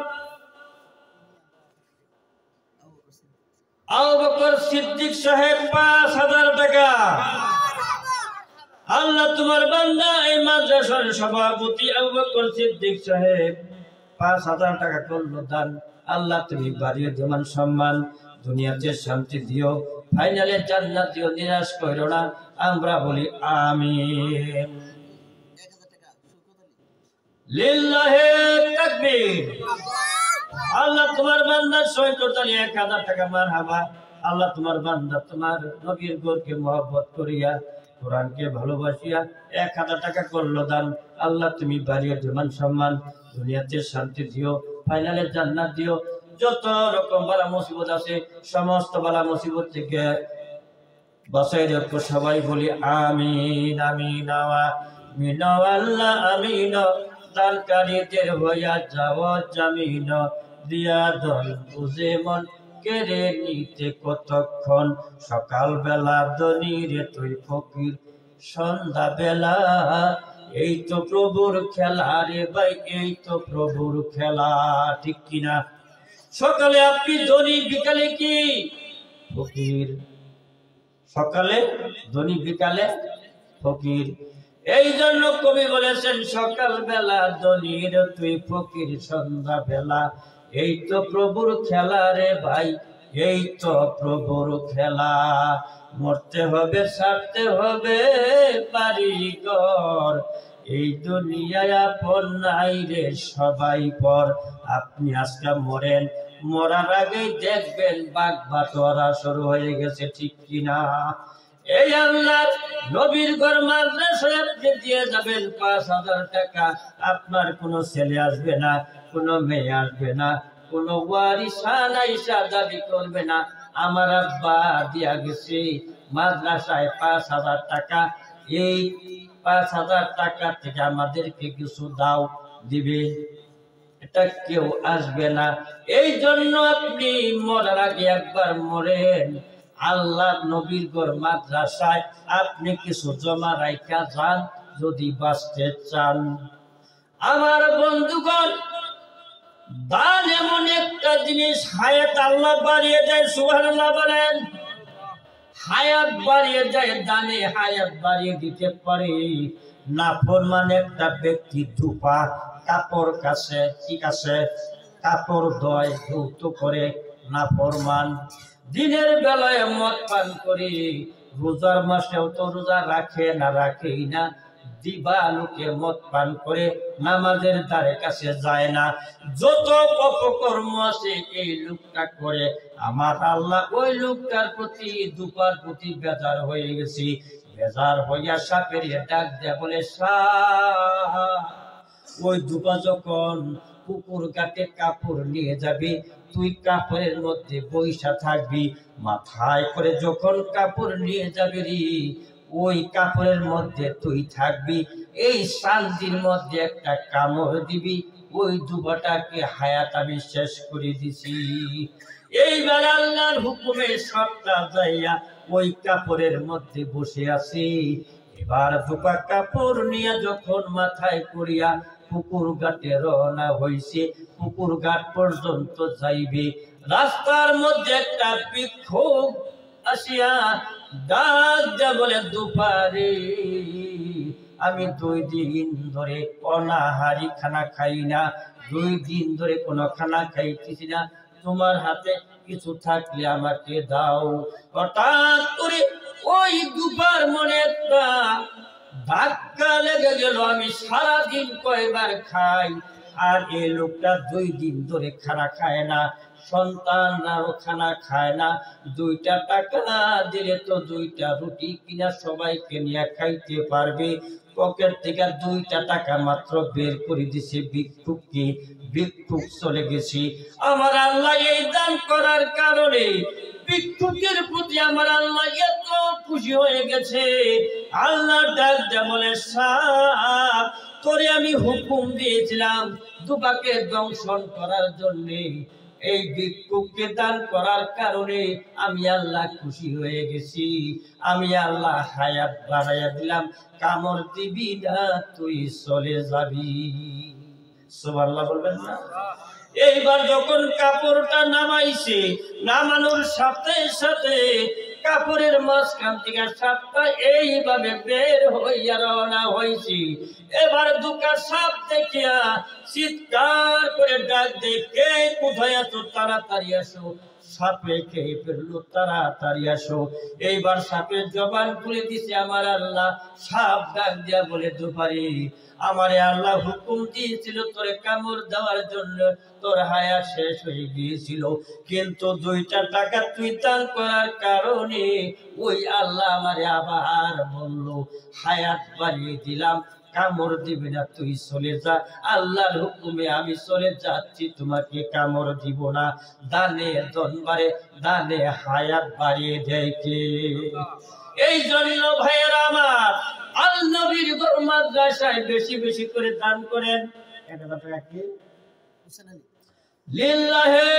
আবু বকর সিদ্দিক সাহেব ৫,০০০ টাকা। আল্লাহ তোমার বান্দা এই মাদ্রাসার সভাপতি আবু বকর সিদ্দিক সাহেব ৫,০০০ টাকা করলো দান। আল্লাহ তুমি বাড়িয়ে দেমান সম্মান, দুনিয়াতে শান্তি দিও, ফাইনালে জান্নাত দিও, নিরাশ করো না, আমরা বলি আমিন। লিল্লাহি তাকবীর। আল্লাহ তোমার বান্দার সৈকতালি ১,০০০ টাকা মারহাবা। আল্লাহ তোমার বান্দা তোমার নবীর গোরকে মহব্বত করিয়া, কোরআনকে ভালোবাসিয়া ১,০০০ টাকা করলো দান। আল্লাহ তুমি বাড়িয়ে দেমান সম্মান, দুনিয়াতে শান্তি দিও, ফাইনালে জান্নাত দিও। যত রকম বালা মুসিবত আছে সমস্ত বালা মুসিবত থেকে বাঁচাই রাখো, সবাই বলি আমিন আমিন আমিন। আল্লাহ আমিন। দানকারীদের হইয়া যাওয়া জামিন, দিয়া দল বুঝে মন কেড়ে নিতে কতক্ষণ। সকাল বেলা ধনী রে তুই ফকির, সন্ধ্যা বেলা এই তো প্রভুর খেলা রে ভাই, এই তো প্রভুর খেলা, ঠিক কিনা? সকালে আপনি ধনী, বিকালে কি ফকির। সকালে ধনী, বিকালে ফকির। এই জন্য কবি বলেছেন সকাল বেলা ধনীর তুই ফকির, সন্ধ্যা বেলা এই তো প্রভুর খেলা রে ভাই, এই তো প্রভুর খেলা। মরতে হবে, ছাড়তে হবে বাড়ি ঘর, এই দুনিয়ায় আপন নাই রে সবাই পর। আপনি আজকে মরেন, মরার আগেই দেখবেন বাঘ বাটোয়ারা শুরু হয়ে গেছে, ঠিক কিনা? এই আল্লাহর নবীর ঘর মাদ্রাসায় আপনি দিয়ে যাবেন ৫,০০০ টাকা। আপনার কোনো ছেলে আসবে না, কোনো মেয়ে আসবে না, কোনো ওয়ারিসান আইসা দাবি করবে না আমার আব্বা দিয়া গেছে মাদ্রাসায় ৫,০০০ টাকা, এই ৫,০০০ টাকা থেকে আমাদেরকে কিছু দাও, দিবে, এটা কেউ আসবে না। এই জন্য আপনি মরার আগে একবার মরেন, আল্লাহ নবীর ঘর মাদ্রাসায় আপনি কিছু জমা রাইখা যান যদি বাঁচতে চান। আমার বন্ধুগণ, দান এমন একটা জিনিস, হায়াত আল্লাহ বাড়িয়ে দেয়, সুবহানাল্লাহ বলেন। হায়াত বাড়িয়ে দেয়, দানে হায়াত বাড়িয়ে দিতে পারে। নাফরমান একটা ব্যক্তি ধূপা কাপড় কাছে, ঠিক আছে, কাপড় ধোয়, ধৌত করে, নাফরমান দিনের বেলায় মদ পান করে, রোজার মাসেও তো রোজা রাখে না, রাখেই না, দিবালোকে মদ পান করে, নামাজের ধারে কাছে যায় না। যত অপকর্ম আছে এই লোকটা করে, আমার আল্লাহ ওই লোকটার প্রতি, দুপার প্রতি বেজার হয়ে গেছি। বেজার হইয়া সাপের ডাক দেয়া বলে, ওই দুপা যখন পুকুর ঘাটে কাপড় নিয়ে যাবি, তুই কাপড়ের মধ্যে বইসা থাকবি, মাথায় করে যখন কাপড় নিয়ে যাবি রে, ওই কাপড়ের মধ্যে তুই থাকবি, এই শান্তির মধ্যে একটা কামড় দিবি, ওই দুবাটাকে হায়াত আমি শেষ করে দিছি। এইবার আল্লাহর হুকুমে সবটা যাইয়া ওই কাপড়ের মধ্যে বসে আছি। এবার দুপা কাপড় নিয়ে যখন মাথায় করিয়া পুকুর ঘাটে রওনা হইছে, পুকুর ঘাট পর্যন্ত যাইবে, রাস্তার মধ্যে একটা ভিক্ষুক আসিয়া ডাক দেয়া বলে, দুপারে আমি 2 দিন ধরে অনাহারি খানা খাই না, 2 দিন ধরে কোনো খানা খাইতেছি না, তোমার হাতে কিছু থাকলে আমাকে দাও। হঠাৎ করে ওই দুপার মনে একটা ধাক্কা লেগে গেল, আমি সারাদিন কয়বার খাই, আর এই লোকটা 2 দিন ধরে খানা খায় না, সন্তানরাও খানা খায় না, 2টা টাকা দিলে তো 2টা রুটি কিনা সবাইকে নিয়ে খাইতে পারবে। পকেট থেকে 2টা টাকা মাত্র বের করে দিছে ভিক্ষুককে, ভিক্ষুক চলে গেছে। আমার আল্লাহ এই দান করার কারণে ভিক্ষুকের প্রতি আমার আল্লাহ এত খুশি হয়ে গেছে। আল্লাহ ডাক দেয়া বলে, সাপ তোরে আমি হুকুম দিয়েছিলাম দুবাকে দংশন করার জন্য, এই ভিক্ষুককে দান করার কারণে আমি আল্লাহ খুশি হয়ে গেছি। আমি আল্লাহ হায়াত বাড়াইয়া দিলাম, কামড় দিবি না, তুই চলে যাবি। সুবহানাল্লাহ বলবেন না? এইবার যখন কাপড়টা নামাইছে, নামানোর সাথে সাথে কাপড়ের মাঝখান থেকে সাপটা এইভাবে বের হইয়া রওনা হয়েছে। এবার দুটা সাপ দেখিয়া চিৎকার করে ডাক দেয়, কে কোথায় আছো, তাড়াতাড়ি আসো। সাপে খেয়ে ফেললো, তাড়াতাড়ি আসো। এইবার সাপের জবান খুলে দিছে আমার আল্লাহ। সাপ ডাক দিয়া বলে, দুপারি আমারে আল্লাহ হুকুম দিয়েছিল তোরে কামড় দেওয়ার জন্য, তোর হায়াত শেষ হয়ে গিয়েছিল, কিন্তু 2টা টাকা তুই দান করার কারণে ওই আল্লাহ আমারে আবার বললো হায়াত বাড়িয়ে দিলাম, কামড় দিবি না, তুই চলে যা। আল্লাহর হুকুমে আমি চলে যাচ্ছি, তোমাকে কামড় দিব না। দানে দনবারে দানে হায়াত বাড়িয়ে দেয় কে? এই জন্য ভাইয়েরা আমার, আল্লাহ নবীর মাদ্রাসায় বেশি বেশি করে দান করেন। এটা টাকা কি? লিল্লাহে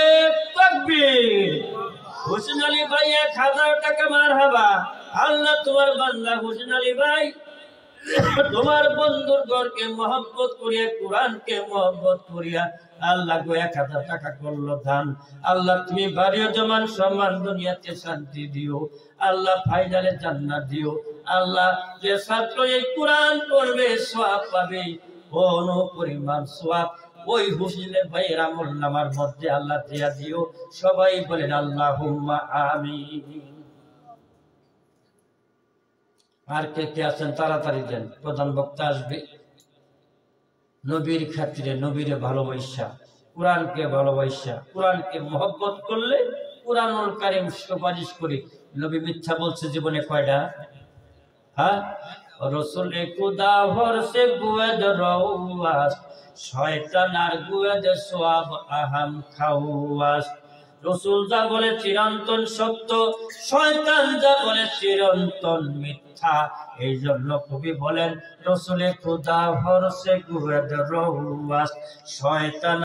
তাকবীর। হোসেন আলী ভাই 1000 টাকা মারহাবা। আল্লাহ তোমার বান্দা হোসেন আলী ভাই তোমার বন্ধুর ঘরকে মহব্বত করিয়া, কোরআনকে মহব্বত করিয়া আল্লাহ গো 1000 টাকা করলো দান। আল্লাহ তুমি বাড়িও জমান সম্মান, দুনিয়াতে শান্তি দিও। আল্লাহ ফাইনালে জান্নাত দিও। আল্লাহ যে ছাত্র এই কোরআন পড়বে সওয়াব পাবে, কোনো পরিমাণ সওয়াব ওই হোসেনের ভাইয়ের আমলনামার মধ্যে আল্লাহ দিয়া দিও। সবাই বলেন আল্লাহুম্মা আমিন। আর কে কে আছেন তাড়াতাড়ি দেন, প্রধান বক্তা আসবে। নবীর খাতিরে, নবীরে ভালোবাসা, কোরআনকে ভালোবাসা, কোরআনকে মহব্বত করলে কোরআনুল কারীম সুপারিশ করে। নবী মিথ্যা বলছে জীবনে কয়টা? হ্যাঁ, রসুলে খুদা ভরসে গুয়েদ রওয়াস, শয়তান আর গুয়েদ সওয়াব আহাম খাওয়াস। রসুল যা বলে চিরন্তন সত্য, শয়তান যা বলে চিরন্তন মিথ্যা। এই জন্য কবি বলেন, রসুলে খুদা ভরসে গুয়েদ রওয়াস, শয়তান